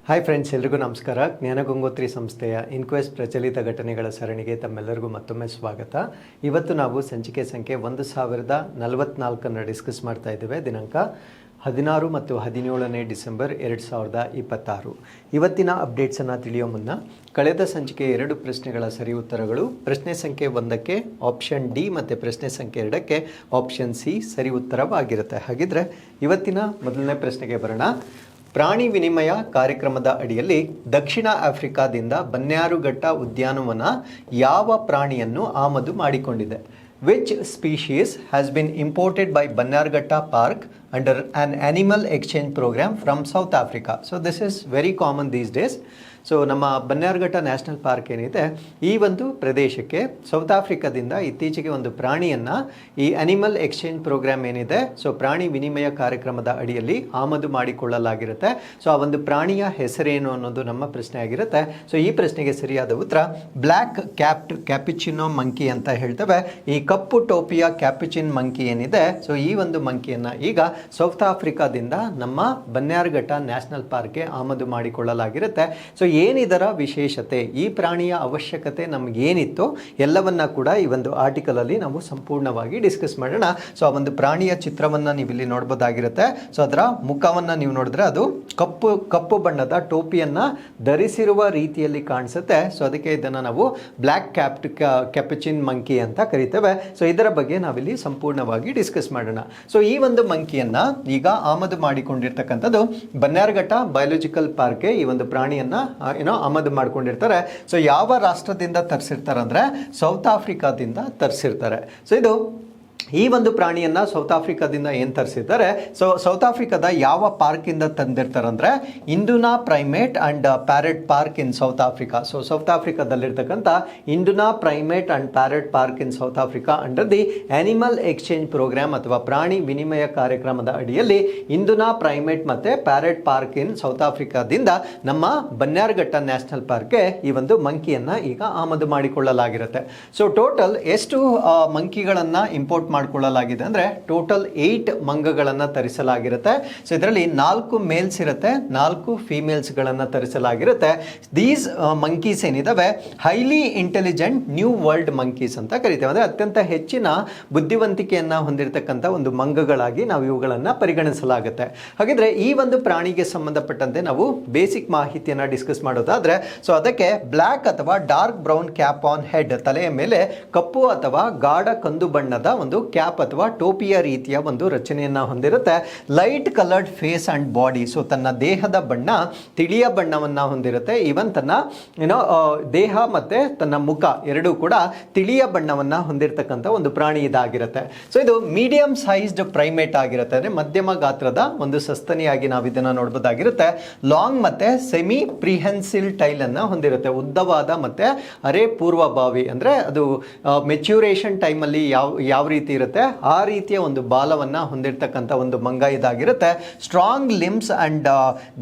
Hi friends, ಎಲ್ರಿಗೂ ನಮಸ್ಕಾರ. ಜ್ಞಾನಗಂಗೋತ್ರಿ ಸಂಸ್ಥೆಯ ಇನ್ಕ್ವೆಸ್ಟ್ ಪ್ರಚಲಿತ ಘಟನೆಗಳ ಸರಣಿಗೆ ತಮ್ಮೆಲ್ಲರಿಗೂ ಮತ್ತೊಮ್ಮೆ ಸ್ವಾಗತ. ಇವತ್ತು ನಾವು ಸಂಚಿಕೆ ಸಂಖ್ಯೆ 1044 ಡಿಸ್ಕಸ್ ಮಾಡ್ತಾ ಇದ್ದೇವೆ. ದಿನಾಂಕ 16 ಮತ್ತು 17ನೇ ಡಿಸೆಂಬರ್ 2026. ಇವತ್ತಿನ ಅಪ್ಡೇಟ್ಸನ್ನು ತಿಳಿಯೋ ಮುನ್ನ ಕಳೆದ ಸಂಚಿಕೆ 2 ಪ್ರಶ್ನೆಗಳ ಸರಿ ಉತ್ತರಗಳು, ಪ್ರಶ್ನೆ ಸಂಖ್ಯೆ 1ಕ್ಕೆ ಆಪ್ಷನ್ ಡಿ ಮತ್ತು ಪ್ರಶ್ನೆ ಸಂಖ್ಯೆ 2ಕ್ಕೆ ಆಪ್ಷನ್ ಸಿ ಸರಿ ಉತ್ತರವಾಗಿರುತ್ತೆ. ಹಾಗಿದ್ರೆ ಇವತ್ತಿನ ಮೊದಲನೇ ಪ್ರಶ್ನೆಗೆ ಬರೋಣ. ಪ್ರಾಣಿ ವಿನಿಮಯ ಕಾರ್ಯಕ್ರಮದ ಅಡಿಯಲ್ಲಿ ದಕ್ಷಿಣ ಆಫ್ರಿಕಾದಿಂದ ಬನ್ಯಾರುಘಟ್ಟ ಉದ್ಯಾನವನ ಯಾವ ಪ್ರಾಣಿಯನ್ನು ಆಮದು ಮಾಡಿಕೊಂಡಿದೆ? Which species has been imported by Bannerghatta park under an animal exchange program from South Africa. So this is very common these days. So ನಮ್ಮ ಬನ್ಯಾರುಘಟ್ಟ ನ್ಯಾಷನಲ್ ಪಾರ್ಕ್ ಏನಿದೆ, ಈ ಒಂದು ಪ್ರದೇಶಕ್ಕೆ ಸೌತ್ ಆಫ್ರಿಕಾದಿಂದ ಇತ್ತೀಚೆಗೆ ಒಂದು ಪ್ರಾಣಿಯನ್ನು ಈ ಅನಿಮಲ್ ಎಕ್ಸ್ಚೇಂಜ್ ಪ್ರೋಗ್ರಾಮ್ ಏನಿದೆ, ಸೊ ಪ್ರಾಣಿ ವಿನಿಮಯ ಕಾರ್ಯಕ್ರಮದ ಅಡಿಯಲ್ಲಿ ಆಮದು ಮಾಡಿಕೊಳ್ಳಲಾಗಿರುತ್ತೆ. ಸೊ ಆ ಒಂದು ಪ್ರಾಣಿಯ ಹೆಸರೇನು ಅನ್ನೋದು ನಮ್ಮ ಪ್ರಶ್ನೆ ಆಗಿರುತ್ತೆ. ಸೊ ಈ ಪ್ರಶ್ನೆಗೆ ಸರಿಯಾದ ಉತ್ತರ ಬ್ಲ್ಯಾಕ್ ಕ್ಯಾಪ್ಡ್ ಕ್ಯಾಪಿಚಿನೋ ಮಂಕಿ ಅಂತ ಹೇಳ್ತೇವೆ. ಈ ಕಪ್ಪು ಟೋಪಿಯ ಕ್ಯಾಪಿಚಿನ್ ಮಂಕಿ ಏನಿದೆ, ಸೊ ಈ ಒಂದು ಮಂಕಿಯನ್ನು ಈಗ ಸೌತ್ ಆಫ್ರಿಕಾದಿಂದ ನಮ್ಮ ಬನ್ಯಾರುಘಟ್ಟ ನ್ಯಾಷನಲ್ ಪಾರ್ಕ್ಗೆ ಆಮದು ಮಾಡಿಕೊಳ್ಳಲಾಗಿರುತ್ತೆ. ಸೊ ಏನಿದರ ವಿಶೇಷತೆ, ಈ ಪ್ರಾಣಿಯ ಅವಶ್ಯಕತೆ ನಮಗೇನಿತ್ತು ಎಲ್ಲವನ್ನ ಕೂಡ ಈ ಒಂದು ಆರ್ಟಿಕಲಲ್ಲಿ ನಾವು ಸಂಪೂರ್ಣವಾಗಿ ಡಿಸ್ಕಸ್ ಮಾಡೋಣ. ಸೊ ಆ ಒಂದು ಪ್ರಾಣಿಯ ಚಿತ್ರವನ್ನು ನೀವು ಇಲ್ಲಿ ನೋಡ್ಬೋದಾಗಿರುತ್ತೆ. ಸೊ ಅದರ ಮುಖವನ್ನು ನೀವು ನೋಡಿದ್ರೆ ಅದು ಕಪ್ಪು ಬಣ್ಣದ ಟೋಪಿಯನ್ನು ಧರಿಸಿರುವ ರೀತಿಯಲ್ಲಿ ಕಾಣಿಸುತ್ತೆ. ಸೊ ಅದಕ್ಕೆ ಇದನ್ನು ನಾವು ಬ್ಲ್ಯಾಕ್ ಕ್ಯಾಪ್ಡ್ ಕ್ಯಾಪಚಿನ್ ಮಂಕಿ ಅಂತ ಕರಿತೇವೆ. ಸೊ ಇದರ ಬಗ್ಗೆ ನಾವಿಲ್ಲಿ ಸಂಪೂರ್ಣವಾಗಿ ಡಿಸ್ಕಸ್ ಮಾಡೋಣ. ಸೊ ಈ ಒಂದು ಮಂಕಿಯನ್ನು ಈಗ ಆಮದು ಮಾಡಿಕೊಂಡಿರ್ತಕ್ಕಂಥದ್ದು ಬನ್ಯಾರುಘಟ್ಟ ಬಯೋಲಾಜಿಕಲ್ ಪಾರ್ಕ್ಗೆ ಈ ಒಂದು ಪ್ರಾಣಿಯನ್ನು ಆಮದು ಮಾಡ್ಕೊಂಡಿರ್ತಾರೆ. ಸೊ ಯಾವ ರಾಷ್ಟ್ರದಿಂದ ತರಿಸಿರ್ತಾರೆ ಅಂದರೆ ಸೌತ್ ಆಫ್ರಿಕಾದಿಂದ ತರಿಸಿರ್ತಾರೆ. ಸೊ ಇದು ಈ ಒಂದು ಪ್ರಾಣಿಯನ್ನು ಸೌತ್ ಆಫ್ರಿಕಾದಿಂದ ಏನು ತರಿಸಿರ್ತಾರೆ, ಸೊ ಸೌತ್ ಆಫ್ರಿಕಾದ ಯಾವ ಪಾರ್ಕಿಂದ ತಂದಿರ್ತಾರೆ ಅಂದರೆ Induna primate and parrot park in South Africa. So South ಆಫ್ರಿಕಾದಲ್ಲಿರ್ತಕ್ಕಂಥ Induna primate and parrot park in South Africa under the animal exchange programme ಅಥವಾ ಪ್ರಾಣಿ ವಿನಿಮಯ ಕಾರ್ಯಕ್ರಮದ ಅಡಿಯಲ್ಲಿ ಇಂಡುನಾ ಪ್ರೈಮೇಟ್ ಮತ್ತು ಪ್ಯಾರೆಟ್ ಪಾರ್ಕ್ ಇನ್ ಸೌತ್ ಆಫ್ರಿಕಾದಿಂದ ನಮ್ಮ ಬನ್ಯಾರುಘಟ್ಟ ನ್ಯಾಷನಲ್ ಪಾರ್ಕ್ಗೆ ಈ ಒಂದು ಮಂಕಿಯನ್ನು ಈಗ ಆಮದು ಮಾಡಿಕೊಳ್ಳಲಾಗಿರುತ್ತೆ. ಸೊ ಟೋಟಲ್ ಎಷ್ಟು ಮಂಕಿಗಳನ್ನು ಇಂಪೋರ್ಟ್ ಮಾಡಿಕೊಳ್ಳಲಾಗಿದೆ ಅಂದರೆ ಟೋಟಲ್ 8 ಮಂಗಗಳನ್ನು ತರಿಸಲಾಗಿರುತ್ತೆ. ಸೊ ಇದರಲ್ಲಿ 4 ಮೇಲ್ಸ್ ಇರುತ್ತೆ, 4 ಫೀಮೇಲ್ಸ್ಗಳನ್ನು ತರಿಸಲಾಗಿರುತ್ತೆ. ದೀಸ್ ಮಂಕೀಸ್ ಏನಿದಾವೆ highly intelligent new world monkeys ಅಂತ ಕರಿತೇವೆ. ಅಂದರೆ ಅತ್ಯಂತ ಹೆಚ್ಚಿನ ಬುದ್ಧಿವಂತಿಕೆಯನ್ನು ಹೊಂದಿರತಕ್ಕಂಥ ಒಂದು ಮಂಗಗಳಾಗಿ ನಾವು ಇವುಗಳನ್ನು ಪರಿಗಣಿಸಲಾಗುತ್ತೆ. ಹಾಗಿದ್ರೆ ಈ ಒಂದು ಪ್ರಾಣಿಗೆ ಸಂಬಂಧಪಟ್ಟಂತೆ ನಾವು ಬೇಸಿಕ್ ಮಾಹಿತಿಯನ್ನು ಡಿಸ್ಕಸ್ ಮಾಡೋದಾದ್ರೆ, ಸೊ ಅದಕ್ಕೆ ಬ್ಲ್ಯಾಕ್ ಅಥವಾ dark brown cap on head, ತಲೆಯ ಮೇಲೆ ಕಪ್ಪು ಅಥವಾ ಗಾಢ ಕಂದು ಬಣ್ಣದ ಒಂದು ಕ್ಯಾಪ್ ಅಥವಾ ಟೋಪಿಯ ರೀತಿಯ ಒಂದು ರಚನೆಯನ್ನು ಹೊಂದಿರುತ್ತೆ. Light coloured face and body, so ತನ್ನ ದೇಹದ ಬಣ್ಣ ತಿಳಿಯ ಬಣ್ಣವನ್ನು ಹೊಂದಿರುತ್ತೆ. ಈವನ್ ತನ್ನ ದೇಹ ಮತ್ತೆ ತನ್ನ ಮುಖ ಎರಡೂ ಕೂಡ ತಿಳಿಯ ಬಣ್ಣವನ್ನು ಹೊಂದಿರತಕ್ಕಂಥ ಒಂದು ಪ್ರಾಣಿ ಇದಾಗಿರುತ್ತೆ. ಸೊ ಇದು ಮೀಡಿಯಂ ಸೈಜ್ಡ್ ಪ್ರೈಮೇಟ್ ಆಗಿರುತ್ತೆ, ಅಂದರೆ ಮಧ್ಯಮ ಗಾತ್ರದ ಒಂದು ಸಸ್ತನಿಯಾಗಿ ನಾವು ಇದನ್ನು ನೋಡ್ಬೋದಾಗಿರುತ್ತೆ. ಲಾಂಗ್ ಮತ್ತೆ ಸೆಮಿ ಪ್ರಿಹೆನ್ಸಿಲ್ ಟೈಲ್ ಅನ್ನು ಹೊಂದಿರುತ್ತೆ, ಉದ್ದವಾದ ಮತ್ತೆ ಅರೆ ಪೂರ್ವಭಾವಿ, ಅಂದರೆ ಅದು ಮೆಚ್ಯೂರೇಷನ್ ಟೈಮಲ್ಲಿ ಯಾವ ರೀತಿ ಇರುತ್ತೆ ಆ ರೀತಿಯ ಒಂದು ಬಾಲವನ್ನು ಹೊಂದಿರತಕ್ಕಂಥ ಒಂದು ಮಂಗ ಇದಾಗಿರುತ್ತೆ. Strong limbs and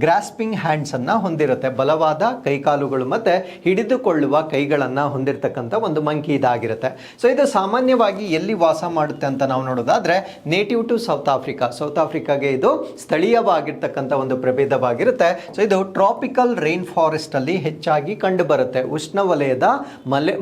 grasping hands ಅನ್ನ ಹೊಂದಿರುತ್ತೆ, ಬಲವಾದ ಕೈಕಾಲುಗಳು ಮತ್ತೆ ಹಿಡಿದುಕೊಳ್ಳುವ ಕೈಗಳನ್ನು ಹೊಂದಿರತಕ್ಕಂಥ ಒಂದು ಮಂಕಿ ಇದಾಗಿರುತ್ತೆ. ಸೊ ಇದು ಸಾಮಾನ್ಯವಾಗಿ ಎಲ್ಲಿ ವಾಸ ಮಾಡುತ್ತೆ ಅಂತ ನಾವು ನೋಡೋದಾದ್ರೆ native to South Africa, South ಆಫ್ರಿಕಾಗೆ ಇದು ಸ್ಥಳೀಯವಾಗಿರ್ತಕ್ಕಂಥ ಒಂದು ಪ್ರಭೇದವಾಗಿರುತ್ತೆ. ಸೊ ಇದು ಟ್ರಾಪಿಕಲ್ ರೈನ್ ಫಾರೆಸ್ಟ್ ಅಲ್ಲಿ ಹೆಚ್ಚಾಗಿ ಕಂಡು ಬರುತ್ತೆ, ಉಷ್ಣವಲಯದ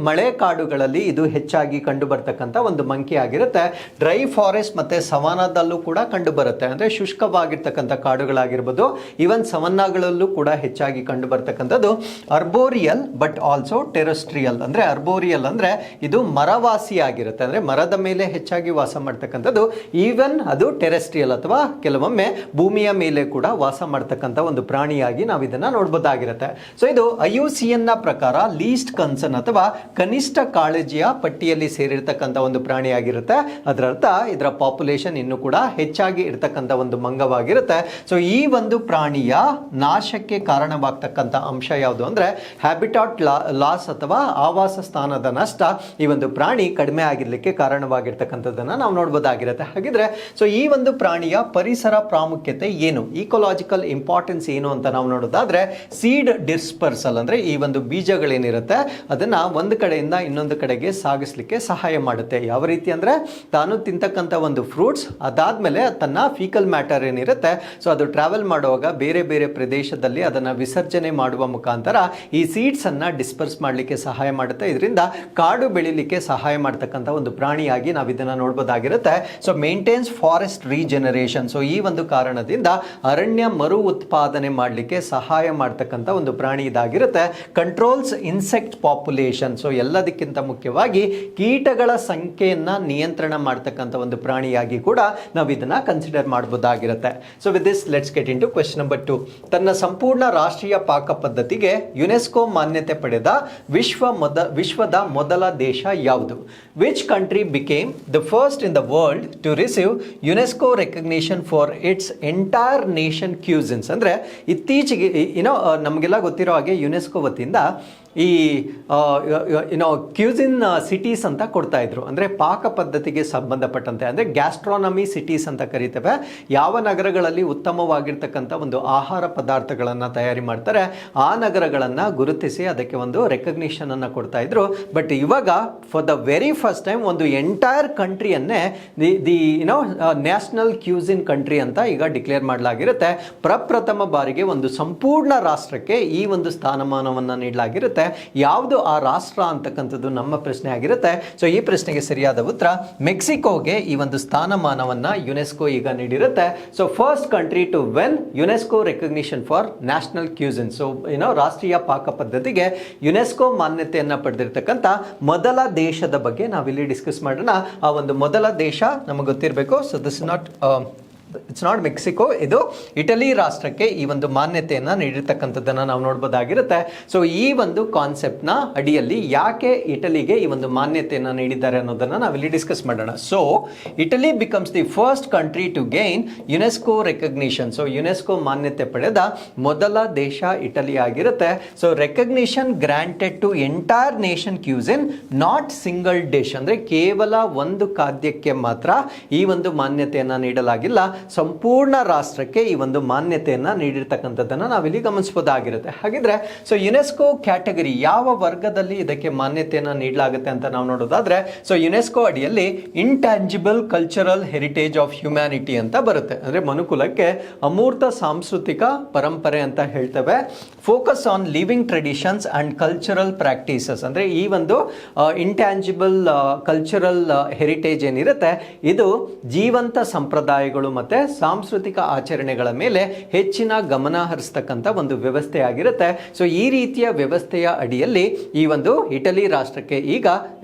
ಮಳೆ ಕಾಡುಗಳಲ್ಲಿ ಇದು ಹೆಚ್ಚಾಗಿ ಕಂಡು ಬರ್ತಕ್ಕಂಥ ಒಂದು ಮಂಕಿ ಆಗಿರುತ್ತೆ. ಡ್ರೈ ಫಾರೆಸ್ಟ್ ಮತ್ತೆ ಸವಾನಾದಲ್ಲೂ ಕೂಡ ಕಂಡು ಬರುತ್ತೆ, ಅಂದ್ರೆ ಶುಷ್ಕವಾಗಿರ್ತಕ್ಕಂಥ ಕಾಡುಗಳಾಗಿರ್ಬೋದು, ಈವನ್ ಸವನ್ನಾಗಳಲ್ಲೂ ಕೂಡ ಹೆಚ್ಚಾಗಿ ಕಂಡು ಬರ್ತಕ್ಕಂಥದ್ದು. ಅರ್ಬೋರಿಯಲ್ ಬಟ್ ಆಲ್ಸೋ ಟೆರೆಸ್ಟ್ರಿಯಲ್, ಅಂದ್ರೆ ಅರ್ಬೋರಿಯಲ್ ಅಂದ್ರೆ ಇದು ಮರವಾಸಿ ಆಗಿರುತ್ತೆ, ಅಂದ್ರೆ ಮರದ ಮೇಲೆ ಹೆಚ್ಚಾಗಿ ವಾಸ ಮಾಡ್ತಕ್ಕಂಥದ್ದು. ಈವನ್ ಅದು ಟೆರೆಸ್ಟ್ರಿಯಲ್ ಅಥವಾ ಕೆಲವೊಮ್ಮೆ ಭೂಮಿಯ ಮೇಲೆ ಕೂಡ ವಾಸ ಮಾಡ್ತಕ್ಕಂಥ ಒಂದು ಪ್ರಾಣಿಯಾಗಿ ನಾವು ಇದನ್ನ ನೋಡಬಹುದಾಗಿರುತ್ತೆ. ಸೊ ಇದು IUCN ಪ್ರಕಾರ ಲೀಸ್ಟ್ ಕನ್ಸರ್ನ್ ಅಥವಾ ಕನಿಷ್ಠ ಕಾಳಜಿಯ ಪಟ್ಟಿಯಲ್ಲಿ ಸೇರಿರ್ತಕ್ಕಂಥ ಒಂದು ಪ್ರಾಣಿಯಾಗಿರುತ್ತೆ. ಅದರ ಅರ್ಥ ಇದರ ಪಾಪ್ಯುಲೇಷನ್ ಇನ್ನೂ ಕೂಡ ಹೆಚ್ಚಾಗಿ ಇರತಕ್ಕಂಥ ಒಂದು ಮಂಗವಾಗಿರುತ್ತೆ. ಸೊ ಈ ಒಂದು ಪ್ರಾಣಿಯ ನಾಶಕ್ಕೆ ಕಾರಣವಾಗ್ತಕ್ಕಂಥ ಅಂಶ ಯಾವುದು ಅಂದ್ರೆ ಹ್ಯಾಬಿಟಾಟ್ ಲಾಸ್ ಅಥವಾ ಆವಾಸ ಸ್ಥಾನದ ನಷ್ಟ ಈ ಒಂದು ಪ್ರಾಣಿ ಕಡಿಮೆ ಆಗಿರ್ಲಿಕ್ಕೆ ಕಾರಣವಾಗಿರ್ತಕ್ಕಂಥದ್ದನ್ನ ನಾವು ನೋಡಬಹುದಾಗಿರುತ್ತೆ. ಹಾಗಿದ್ರೆ ಸೊ ಈ ಒಂದು ಪ್ರಾಣಿಯ ಪರಿಸರ ಪ್ರಾಮುಖ್ಯತೆ ಏನು, ಈಕೋಲಾಜಿಕಲ್ ಇಂಪಾರ್ಟೆನ್ಸ್ ಏನು ಅಂತ ನಾವು ನೋಡೋದಾದ್ರೆ ಸೀಡ್ ಡಿಸ್ಪರ್ಸಲ್, ಅಂದ್ರೆ ಈ ಒಂದು ಬೀಜಗಳೇನಿರುತ್ತೆ ಅದನ್ನ ಒಂದು ಕಡೆಯಿಂದ ಇನ್ನೊಂದು ಕಡೆಗೆ ಸಾಗಿಸ್ಲಿಕ್ಕೆ ಸಹಾಯ ಮಾಡುತ್ತೆ. ಯಾವ ರೀತಿ ಅಂದ್ರೆ ತಾನು ತಿಂತಕ್ಕಂಥ ಒಂದು ಫ್ರೂಟ್ಸ್ ಅದಾದಮೇಲೆ ತನ್ನ ಫೀಕಲ್ ಮ್ಯಾಟರ್ ಏನಿರುತ್ತೆ ಸೊ ಅದು ಟ್ರಾವೆಲ್ ಮಾಡುವಾಗ ಬೇರೆ ಬೇರೆ ಪ್ರದೇಶದಲ್ಲಿ ಅದನ್ನು ವಿಸರ್ಜನೆ ಮಾಡುವ ಮುಖಾಂತರ ಈ ಸೀಡ್ಸನ್ನು ಡಿಸ್ಪರ್ಸ್ ಮಾಡಲಿಕ್ಕೆ ಸಹಾಯ ಮಾಡುತ್ತೆ. ಇದರಿಂದ ಕಾಡು ಬೆಳಿಲಿಕ್ಕೆ ಸಹಾಯ ಮಾಡ್ತಕ್ಕಂಥ ಒಂದು ಪ್ರಾಣಿಯಾಗಿ ನಾವು ಇದನ್ನು ನೋಡ್ಬೋದಾಗಿರುತ್ತೆ. So maintains forest regeneration. So ಈ ಒಂದು ಕಾರಣದಿಂದ ಅರಣ್ಯ ಮರು ಉತ್ಪಾದನೆ ಮಾಡಲಿಕ್ಕೆ ಸಹಾಯ ಮಾಡ್ತಕ್ಕಂಥ ಒಂದು ಪ್ರಾಣಿ ಇದಾಗಿರುತ್ತೆ. Controls insect population. ಸೊ ಎಲ್ಲದಕ್ಕಿಂತ ಮುಖ್ಯವಾಗಿ ಕೀಟಗಳ ಸಂಖ್ಯೆಯನ್ನು ನಿಯಂತ್ರಣ ಮಾಡ್ತಕ್ಕಂಥ ಒಂದು ಪ್ರಾಣಿಯಾಗಿ ಕೂಡ ನಾವು ಇದನ್ನ ಕನ್ಸಿಡರ್ ಮಾಡಬಹುದಾಗಿರುತ್ತೆ. So with this let's get into question number 2. ತನ್ನ ಸಂಪೂರ್ಣ ರಾಷ್ಟ್ರೀಯ ಪಾಕ ಪದ್ಧತಿಗೆ ಯುನೆಸ್ಕೋ ಮಾನ್ಯತೆ ಪಡೆದ ವಿಶ್ವದ ಮೊದಲ ದೇಶ ಯಾವುದು? Which country became the first in the world to receive UNESCO recognition for its entire nation cuisines. ಅಂದರೆ ಇತ್ತೀಚೆಗೆ ನಮಗೆಲ್ಲ ಗೊತ್ತಿರೋ ಹಾಗೆ ಯುನೆಸ್ಕೋ ವತಿಯಿಂದ ಈ ಕ್ಯೂಸಿನ್ ಸಿಟೀಸ್ ಅಂತ ಕೊಡ್ತಾ ಇದ್ರು. ಅಂದರೆ ಪಾಕ ಪದ್ಧತಿಗೆ ಸಂಬಂಧಪಟ್ಟಂತೆ, ಅಂದರೆ ಗ್ಯಾಸ್ಟ್ರಾನಮಿ ಸಿಟೀಸ್ ಅಂತ ಕರಿತೇವೆ. ಯಾವ ನಗರಗಳಲ್ಲಿ ಉತ್ತಮವಾಗಿರ್ತಕ್ಕಂಥ ಒಂದು ಆಹಾರ ಪದಾರ್ಥಗಳನ್ನು ತಯಾರಿ ಮಾಡ್ತಾರೆ ಆ ನಗರಗಳನ್ನು ಗುರುತಿಸಿ ಅದಕ್ಕೆ ಒಂದು ರೆಕಗ್ನಿಷನ್ ಅನ್ನು ಕೊಡ್ತಾ ಇದ್ರು. ಬಟ್ ಇವಾಗ for the very first time ಒಂದು ಎಂಟೈರ್ ಕಂಟ್ರಿಯನ್ನೇ ದಿ ನ್ಯಾಷನಲ್ ಕ್ಯೂಸಿನ್ ಕಂಟ್ರಿ ಅಂತ ಈಗ ಡಿಕ್ಲೇರ್ ಮಾಡಲಾಗಿರುತ್ತೆ. ಪ್ರಪ್ರಥಮ ಬಾರಿಗೆ ಒಂದು ಸಂಪೂರ್ಣ ರಾಷ್ಟ್ರಕ್ಕೆ ಈ ಒಂದು ಸ್ಥಾನಮಾನವನ್ನು ನೀಡಲಾಗಿರುತ್ತೆ. ಯಾವುದು ಆ ರಾಷ್ಟ್ರ ಅಂತಕ್ಕಂಥದ್ದು ನಮ್ಮ ಪ್ರಶ್ನೆ ಆಗಿರುತ್ತೆ. ಸೊ ಈ ಪ್ರಶ್ನೆಗೆ ಸರಿಯಾದ ಉತ್ತರ ಮೆಕ್ಸಿಕೋಗೆ ಈ ಒಂದು ಸ್ಥಾನಮಾನವನ್ನ ಯುನೆಸ್ಕೋ ಈಗ ನೀಡಿರುತ್ತೆ. So first country to win UNESCO recognition for national cuisine. So ರಾಷ್ಟ್ರೀಯ ಪಾಕ ಪದ್ಧತಿಗೆ ಯುನೆಸ್ಕೋ ಮಾನ್ಯತೆಯನ್ನ ಪಡೆದಿರ್ತಕ್ಕಂಥ ಮೊದಲ ದೇಶದ ಬಗ್ಗೆ ನಾವಿಲ್ಲಿ ಡಿಸ್ಕಸ್ ಮಾಡೋಣ. ಆ ಒಂದು ಮೊದಲ ದೇಶ ನಮಗೆ ಗೊತ್ತಿರಬೇಕು. So this it's not Mexico, ಇದು ಇಟಲಿ ರಾಷ್ಟ್ರಕ್ಕೆ ಈ ಒಂದು ಮಾನ್ಯತೆಯನ್ನು ನೀಡಿರ್ತಕ್ಕಂಥದ್ದನ್ನು ನಾವು ನೋಡ್ಬೋದಾಗಿರುತ್ತೆ. ಸೊ ಈ ಒಂದು ಕಾನ್ಸೆಪ್ಟ್ನ ಅಡಿಯಲ್ಲಿ ಯಾಕೆ ಇಟಲಿಗೆ ಈ ಒಂದು ಮಾನ್ಯತೆಯನ್ನು ನೀಡಿದ್ದಾರೆ ಅನ್ನೋದನ್ನು ನಾವಿಲ್ಲಿ ಡಿಸ್ಕಸ್ ಮಾಡೋಣ. So Italy becomes the first country to gain UNESCO recognition. So UNESCO ಮಾನ್ಯತೆ ಪಡೆದ ಮೊದಲ ದೇಶ ಇಟಲಿ ಆಗಿರುತ್ತೆ. So recognition granted to entire nation cuisine, not single dish. ಅಂದರೆ ಕೇವಲ ಒಂದು ಖಾದ್ಯಕ್ಕೆ ಮಾತ್ರ ಈ ಒಂದು ಮಾನ್ಯತೆಯನ್ನು ನೀಡಲಾಗಿಲ್ಲ, ಸಂಪೂರ್ಣ ರಾಷ್ಟ್ರಕ್ಕೆ ಈ ಒಂದು ಮಾನ್ಯತೆಯನ್ನು ನೀಡಿರ್ತಕ್ಕಂಥದ್ದನ್ನು ನಾವಿಲ್ಲಿ ಗಮನಿಸಬಹುದಾಗಿರುತ್ತೆ. ಹಾಗಿದ್ರೆ ಸೊ ಯುನೆಸ್ಕೋ ಕ್ಯಾಟಗರಿ ಯಾವ ವರ್ಗದಲ್ಲಿ ಇದಕ್ಕೆ ಮಾನ್ಯತೆಯನ್ನು ನೀಡಲಾಗುತ್ತೆ ಅಂತ ನಾವು ನೋಡೋದಾದ್ರೆ, ಸೊ ಯುನೆಸ್ಕೋ ಅಡಿಯಲ್ಲಿ intangible cultural heritage of humanity ಅಂತ ಬರುತ್ತೆ. ಅಂದರೆ ಮನುಕುಲಕ್ಕೆ ಅಮೂರ್ತ ಸಾಂಸ್ಕೃತಿಕ ಪರಂಪರೆ ಅಂತ ಹೇಳ್ತೇವೆ. Focus on living traditions and cultural practices. ಅಂದರೆ ಈ ಒಂದು ಇಂಟ್ಯಾಂಜಿಬಲ್ ಕಲ್ಚರಲ್ ಹೆರಿಟೇಜ್ ಏನಿರುತ್ತೆ ಇದು ಜೀವಂತ ಸಂಪ್ರದಾಯಗಳು ಮತ್ತು ಸಾಂಸ್ಕೃತಿಕ ಆಚರಣೆಗಳ ಮೇಲೆ ಹೆಚ್ಚಿನ ಗಮನ ಹರಿಸ್ತಕ್ಕಂಥ ಒಂದು ವ್ಯವಸ್ಥೆ ಆಗಿರುತ್ತೆ. ಸೊ ಈ ರೀತಿಯ ವ್ಯವಸ್ಥೆಯ ಅಡಿಯಲ್ಲಿ ಈ ಒಂದು ಇಟಲಿ ರಾಷ್ಟ್ರಕ್ಕೆ ಈಗ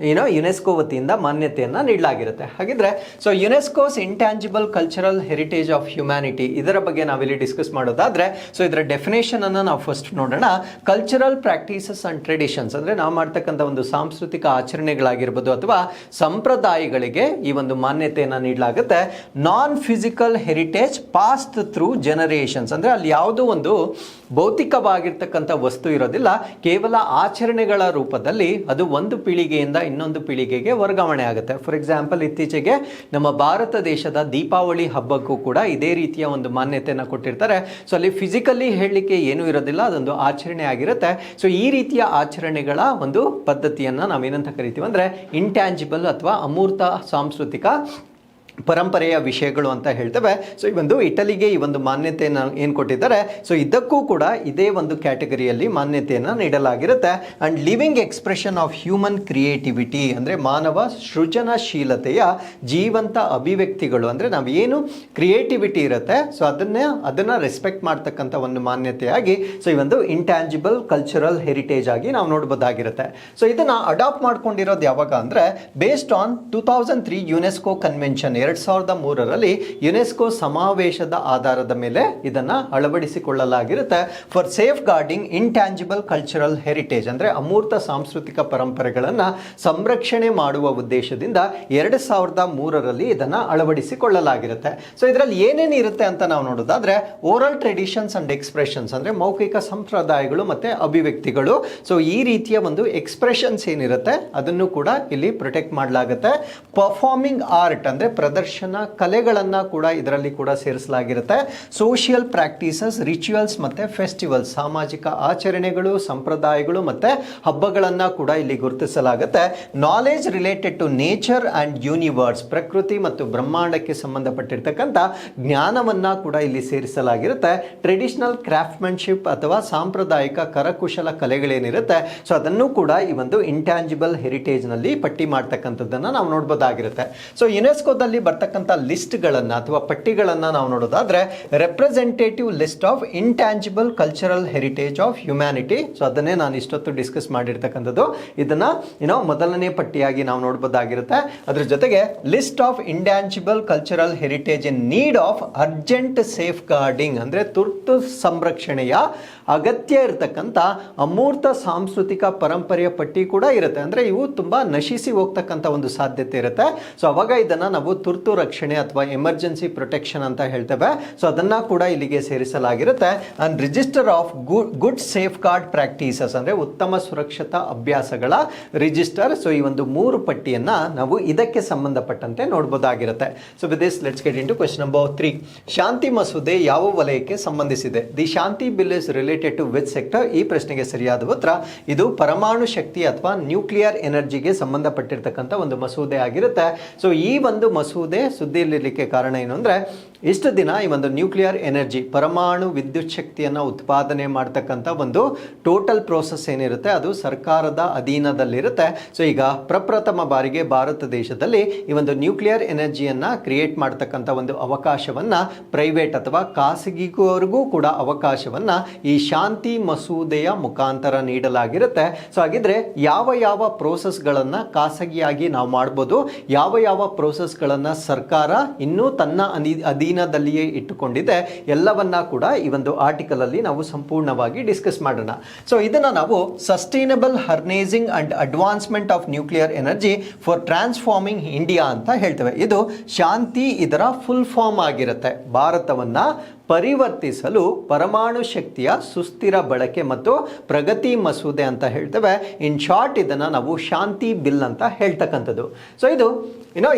ಯುನೆಸ್ಕೋ ವತಿಯಿಂದ ಮಾನ್ಯತೆಯನ್ನು ನೀಡಲಾಗಿರುತ್ತೆ. ಹಾಗಿದ್ರೆ so UNESCO's intangible cultural heritage of humanity ಇದರ ಬಗ್ಗೆ ನಾವಿಲ್ಲಿ ಡಿಸ್ಕಸ್ ಮಾಡೋದಾದ್ರೆ, ಸೊ ಇದರ ಡೆಫಿನೇಷನ್ ಅನ್ನು ನಾವು ಫಸ್ಟ್ ನೋಡೋಣ. ಕಲ್ಚರಲ್ ಪ್ರಾಕ್ಟೀಸಸ್ ಅಂಡ್ ಟ್ರೆಡಿಷನ್ಸ್ ಅಂದರೆ ನಾವು ಮಾಡ್ತಕ್ಕಂಥ ಒಂದು ಸಾಂಸ್ಕೃತಿಕ ಆಚರಣೆಗಳಾಗಿರ್ಬೋದು ಅಥವಾ ಸಂಪ್ರದಾಯಗಳಿಗೆ ಈ ಒಂದು ಮಾನ್ಯತೆಯನ್ನು ನೀಡಲಾಗುತ್ತೆ. Non physical heritage passed through generations. ಅಂದರೆ ಅಲ್ಲಿ ಯಾವುದೋ ಒಂದು ಭೌತಿಕವಾಗಿರ್ತಕ್ಕಂಥ ವಸ್ತು ಇರೋದಿಲ್ಲ, ಕೇವಲ ಆಚರಣೆಗಳ ರೂಪದಲ್ಲಿ ಅದು ಒಂದು ಪೀಳಿಗೆಯಿಂದ ಇನ್ನೊಂದು ಪೀಳಿಗೆಗೆ ವರ್ಗಾವಣೆ ಆಗುತ್ತೆ. ಫಾರ್ ಎಕ್ಸಾಂಪಲ್ ಇತ್ತೀಚೆಗೆ ನಮ್ಮ ಭಾರತ ದೇಶದ ದೀಪಾವಳಿ ಹಬ್ಬಕ್ಕೂ ಕೂಡ ಇದೇ ರೀತಿಯ ಒಂದು ಮಾನ್ಯತೆಯನ್ನು ಕೊಟ್ಟಿರ್ತಾರೆ. ಸೊ ಅಲ್ಲಿ ಫಿಸಿಕಲಿ ಹೇಳಲಿಕ್ಕೆ ಏನೂ ಇರೋದಿಲ್ಲ, ಅದೊಂದು ಆಚರಣೆ ಆಗಿರುತ್ತೆ. ಸೊ ಈ ರೀತಿಯ ಆಚರಣೆಗಳ ಒಂದು ಪದ್ಧತಿಯನ್ನು ನಾವೇನಂತ ಕರಿತೀವಿ ಅಂದರೆ ಇಂಟ್ಯಾಂಜಿಬಲ್ ಅಥವಾ ಅಮೂರ್ತ ಸಾಂಸ್ಕೃತಿಕ ಪರಂಪರೆಯ ವಿಷಯಗಳು ಅಂತ ಹೇಳ್ತೇವೆ. ಸೊ ಈ ಒಂದು ಇಟಲಿಗೆ ಈ ಒಂದು ಮಾನ್ಯತೆಯನ್ನು ಏನು ಕೊಟ್ಟಿದ್ದಾರೆ, ಸೊ ಇದಕ್ಕೂ ಕೂಡ ಇದೇ ಒಂದು ಕ್ಯಾಟಗರಿಯಲ್ಲಿ ಮಾನ್ಯತೆಯನ್ನು ನೀಡಲಾಗಿರುತ್ತೆ. And living expression of human creativity ಅಂದರೆ ಮಾನವ ಸೃಜನಶೀಲತೆಯ ಜೀವಂತ ಅಭಿವ್ಯಕ್ತಿಗಳು. ಅಂದರೆ ನಾವು ಏನು ಕ್ರಿಯೇಟಿವಿಟಿ ಇರುತ್ತೆ ಸೊ ಅದನ್ನು ರೆಸ್ಪೆಕ್ಟ್ ಮಾಡ್ತಕ್ಕಂಥ ಒಂದು ಮಾನ್ಯತೆಯಾಗಿ ಸೊ ಈ ಒಂದು ಇಂಟ್ಯಾಂಜಿಬಲ್ ಕಲ್ಚರಲ್ ಹೆರಿಟೇಜ್ ಆಗಿ ನಾವು ನೋಡ್ಬೋದಾಗಿರುತ್ತೆ. ಸೊ ಇದನ್ನು ಅಡಾಪ್ಟ್ ಮಾಡ್ಕೊಂಡಿರೋದು ಯಾವಾಗ ಅಂದರೆ ಬೇಸ್ಡ್ ಆನ್ 2003 ಯುನೆಸ್ಕೋ ಕನ್ವೆನ್ಷನ್ 2003ರಲ್ಲಿ ಯುನೆಸ್ಕೋ ಸಮಾವೇಶದ ಆಧಾರದ ಮೇಲೆ ಇದನ್ನು ಅಳವಡಿಸಿಕೊಳ್ಳಲಾಗಿರುತ್ತೆ. For safeguarding intangible cultural heritage ಅಂದರೆ ಅಮೂರ್ತ ಸಾಂಸ್ಕೃತಿಕ ಪರಂಪರೆಗಳನ್ನು ಸಂರಕ್ಷಣೆ ಮಾಡುವ ಉದ್ದೇಶದಿಂದ 2003ರಲ್ಲಿ ಇದನ್ನು ಅಳವಡಿಸಿಕೊಳ್ಳಲಾಗಿರುತ್ತೆ. ಸೊ ಇದರಲ್ಲಿ ಏನೇನು ಇರುತ್ತೆ ಅಂತ ನಾವು ನೋಡೋದಾದ್ರೆ, ಓರಲ್ ಟ್ರೆಡಿಷನ್ಸ್ ಅಂಡ್ ಎಕ್ಸ್ಪ್ರೆಷನ್ಸ್ ಅಂದರೆ ಮೌಖಿಕ ಸಂಪ್ರದಾಯಗಳು ಮತ್ತು ಅಭಿವ್ಯಕ್ತಿಗಳು. ಸೊ ಈ ರೀತಿಯ ಒಂದು ಎಕ್ಸ್ಪ್ರೆಷನ್ಸ್ ಏನಿರುತ್ತೆ ಅದನ್ನು ಕೂಡ ಇಲ್ಲಿ ಪ್ರೊಟೆಕ್ಟ್ ಮಾಡಲಾಗುತ್ತೆ. ಪರ್ಫಾರ್ಮಿಂಗ್ ಆರ್ಟ್ ಅಂದರೆ ಪ್ರದರ್ಶನ ಕಲೆಗಳನ್ನು ಕೂಡ ಇದರಲ್ಲಿ ಕೂಡ ಸೇರಿಸಲಾಗಿರುತ್ತೆ. ಸೋಷಿಯಲ್ ಪ್ರಾಕ್ಟೀಸಸ್, ರಿಚುವಲ್ಸ್ ಮತ್ತು ಫೆಸ್ಟಿವಲ್ಸ್, ಸಾಮಾಜಿಕ ಆಚರಣೆಗಳು, ಸಂಪ್ರದಾಯಗಳು ಮತ್ತು ಹಬ್ಬಗಳನ್ನು ಕೂಡ ಇಲ್ಲಿ ಗುರುತಿಸಲಾಗುತ್ತೆ. Knowledge related to nature and universe, ಪ್ರಕೃತಿ ಮತ್ತು ಬ್ರಹ್ಮಾಂಡಕ್ಕೆ ಸಂಬಂಧಪಟ್ಟಿರ್ತಕ್ಕಂಥ ಜ್ಞಾನವನ್ನು ಕೂಡ ಇಲ್ಲಿ ಸೇರಿಸಲಾಗಿರುತ್ತೆ. ಟ್ರೆಡಿಷನಲ್ ಕ್ರಾಫ್ಟ್ಮನ್ಶಿಪ್ ಅಥವಾ ಸಾಂಪ್ರದಾಯಿಕ ಕರಕುಶಲ ಕಲೆಗಳೇನಿರುತ್ತೆ, ಸೊ ಅದನ್ನು ಕೂಡ ಈ ಒಂದು ಇಂಟ್ಯಾಂಜಿಬಲ್ ಹೆರಿಟೇಜ್ನಲ್ಲಿ ಪಟ್ಟಿ ಮಾಡ್ತಕ್ಕಂಥದ್ದನ್ನು ನಾವು ನೋಡ್ಬೋದಾಗಿರುತ್ತೆ. ಸೊ ಯುನೆಸ್ಕೋದಲ್ಲಿ ಬರ್ತಕ್ಕಂಥ ಲಿಸ್ಟ್ಗಳನ್ನು ಅಥವಾ ಪಟ್ಟಿಗಳನ್ನು ನಾವು ನೋಡೋದಾದ್ರೆ representative list of intangible cultural heritage of humanity, so ಅದನ್ನೇ ನಾನು ಇಷ್ಟೊತ್ತು ಡಿಸ್ಕಸ್ ಮಾಡಿರ್ತಕ್ಕಂಥದ್ದು. ಇದನ್ನು ಮೊದಲನೇ ಪಟ್ಟಿಯಾಗಿ ನಾವು ನೋಡ್ಬೋದಾಗಿರುತ್ತೆ. ಅದ್ರ ಜೊತೆಗೆ list of intangible cultural heritage in need of urgent safe guarding, ಅಂದರೆ ತುರ್ತು ಸಂರಕ್ಷಣೆಯ ಅಗತ್ಯ ಇರತಕ್ಕಂಥ ಅಮೂರ್ತ ಸಾಂಸ್ಕೃತಿಕ ಪರಂಪರೆಯ ಪಟ್ಟಿ ಕೂಡ ಇರುತ್ತೆ. ಅಂದರೆ ಇವು ತುಂಬ ನಶಿಸಿ ಹೋಗ್ತಕ್ಕಂಥ ಒಂದು ಸಾಧ್ಯತೆ ಇರುತ್ತೆ. ಸೊ ಅವಾಗ ಇದನ್ನು ನಾವು ತುರ್ತು ರಕ್ಷಣೆ ಅಥವಾ ಎಮರ್ಜೆನ್ಸಿ ಪ್ರೊಟೆಕ್ಷನ್ ಅಂತ ಹೇಳ್ತೇವೆ. ಸೊ ಅದನ್ನು ಕೂಡ ಇಲ್ಲಿಗೆ ಸೇರಿಸಲಾಗಿರುತ್ತೆ. And register of good safeguard practices, ಅಂದರೆ ಉತ್ತಮ ಸುರಕ್ಷತಾ ಅಭ್ಯಾಸಗಳ ರಿಜಿಸ್ಟರ್. ಸೊ ಈ ಒಂದು 3 ಪಟ್ಟಿಯನ್ನು ನಾವು ಇದಕ್ಕೆ ಸಂಬಂಧಪಟ್ಟಂತೆ ನೋಡ್ಬೋದಾಗಿರುತ್ತೆ. So with this let's get into question number 3. Shanti ಮಸೂದೆ ಯಾವ ವಲಯಕ್ಕೆ ಸಂಬಂಧಿಸಿದೆ? The Shanti bill is related to which sector? ಈ ಪ್ರಶ್ನೆಗೆ ಸರಿಯಾದ ಉತ್ತರ ಇದು ಪರಮಾಣು ಶಕ್ತಿ ಅಥವಾ ನ್ಯೂಕ್ಲಿಯರ್ ಎನರ್ಜಿಗೆ ಸಂಬಂಧಪಟ್ಟಿರ್ತಕ್ಕಂಥ ಒಂದು ಮಸೂದೆ ಆಗಿರುತ್ತೆ. ಸೊ ಈ ಒಂದು ಮಸೂದೆ ಸುದ್ದಿಯಲ್ಲಿರಲಿಕ್ಕೆ ಕಾರಣ ಏನು ಅಂದರೆ, ಇಷ್ಟು ದಿನ ಈ ಒಂದು ನ್ಯೂಕ್ಲಿಯರ್ ಎನರ್ಜಿ, ಪರಮಾಣು ವಿದ್ಯುತ್ ಶಕ್ತಿಯನ್ನು ಉತ್ಪಾದನೆ ಮಾಡ್ತಕ್ಕಂಥ ಒಂದು ಟೋಟಲ್ ಪ್ರೋಸೆಸ್ ಏನಿರುತ್ತೆ ಅದು ಸರ್ಕಾರದ ಅಧೀನದಲ್ಲಿರುತ್ತೆ. ಸೊ ಈಗ ಪ್ರಪ್ರಥಮ ಬಾರಿಗೆ ಭಾರತ ದೇಶದಲ್ಲಿ ಈ ಒಂದು ನ್ಯೂಕ್ಲಿಯರ್ ಎನರ್ಜಿಯನ್ನು ಕ್ರಿಯೇಟ್ ಮಾಡ್ತಕ್ಕಂಥ ಒಂದು ಅವಕಾಶವನ್ನು ಪ್ರೈವೇಟ್ ಅಥವಾ ಖಾಸಗಿಯವರಿಗೂ ಕೂಡ ಅವಕಾಶವನ್ನು ಈ ಶಾಂತಿ ಮಸೂದೆಯ ಮುಖಾಂತರ ನೀಡಲಾಗಿರುತ್ತೆ. ಸೊ ಹಾಗಿದ್ರೆ ಯಾವ ಪ್ರೋಸೆಸ್ಗಳನ್ನು ಖಾಸಗಿಯಾಗಿ ನಾವು ಮಾಡ್ಬೋದು, ಯಾವ ಪ್ರೋಸೆಸ್ಗಳನ್ನು ಸರ್ಕಾರ ಇನ್ನೂ ತನ್ನ ಅಧೀನದಲ್ಲಿಯೇ ಇಟ್ಟುಕೊಂಡಿದೆ, ಎಲ್ಲವನ್ನ ಕೂಡ ಈ ಒಂದು ಆರ್ಟಿಕಲ್ ಅಲ್ಲಿ ನಾವು ಸಂಪೂರ್ಣವಾಗಿ ಡಿಸ್ಕಸ್ ಮಾಡೋಣ. ಸೊ ಇದನ್ನು ನಾವು sustainable harnessing and advancement of nuclear energy for transforming India ಅಂತ ಹೇಳ್ತೇವೆ. ಇದು ಶಾಂತಿ ಇದರ ಫುಲ್ ಫಾರ್ಮ್ ಆಗಿರುತ್ತೆ. ಭಾರತವನ್ನ ಪರಿವರ್ತಿಸಲು ಪರಮಾಣು ಶಕ್ತಿಯ ಸುಸ್ಥಿರ ಬಳಕೆ ಮತ್ತು ಪ್ರಗತಿ ಮಸೂದೆ ಅಂತ ಹೇಳ್ತೇವೆ. ಇನ್ ಶಾರ್ಟ್ ಇದನ್ನು ನಾವು ಶಾಂತಿ ಬಿಲ್ ಅಂತ ಹೇಳ್ತಕ್ಕಂಥದ್ದು. ಸೊ ಇದು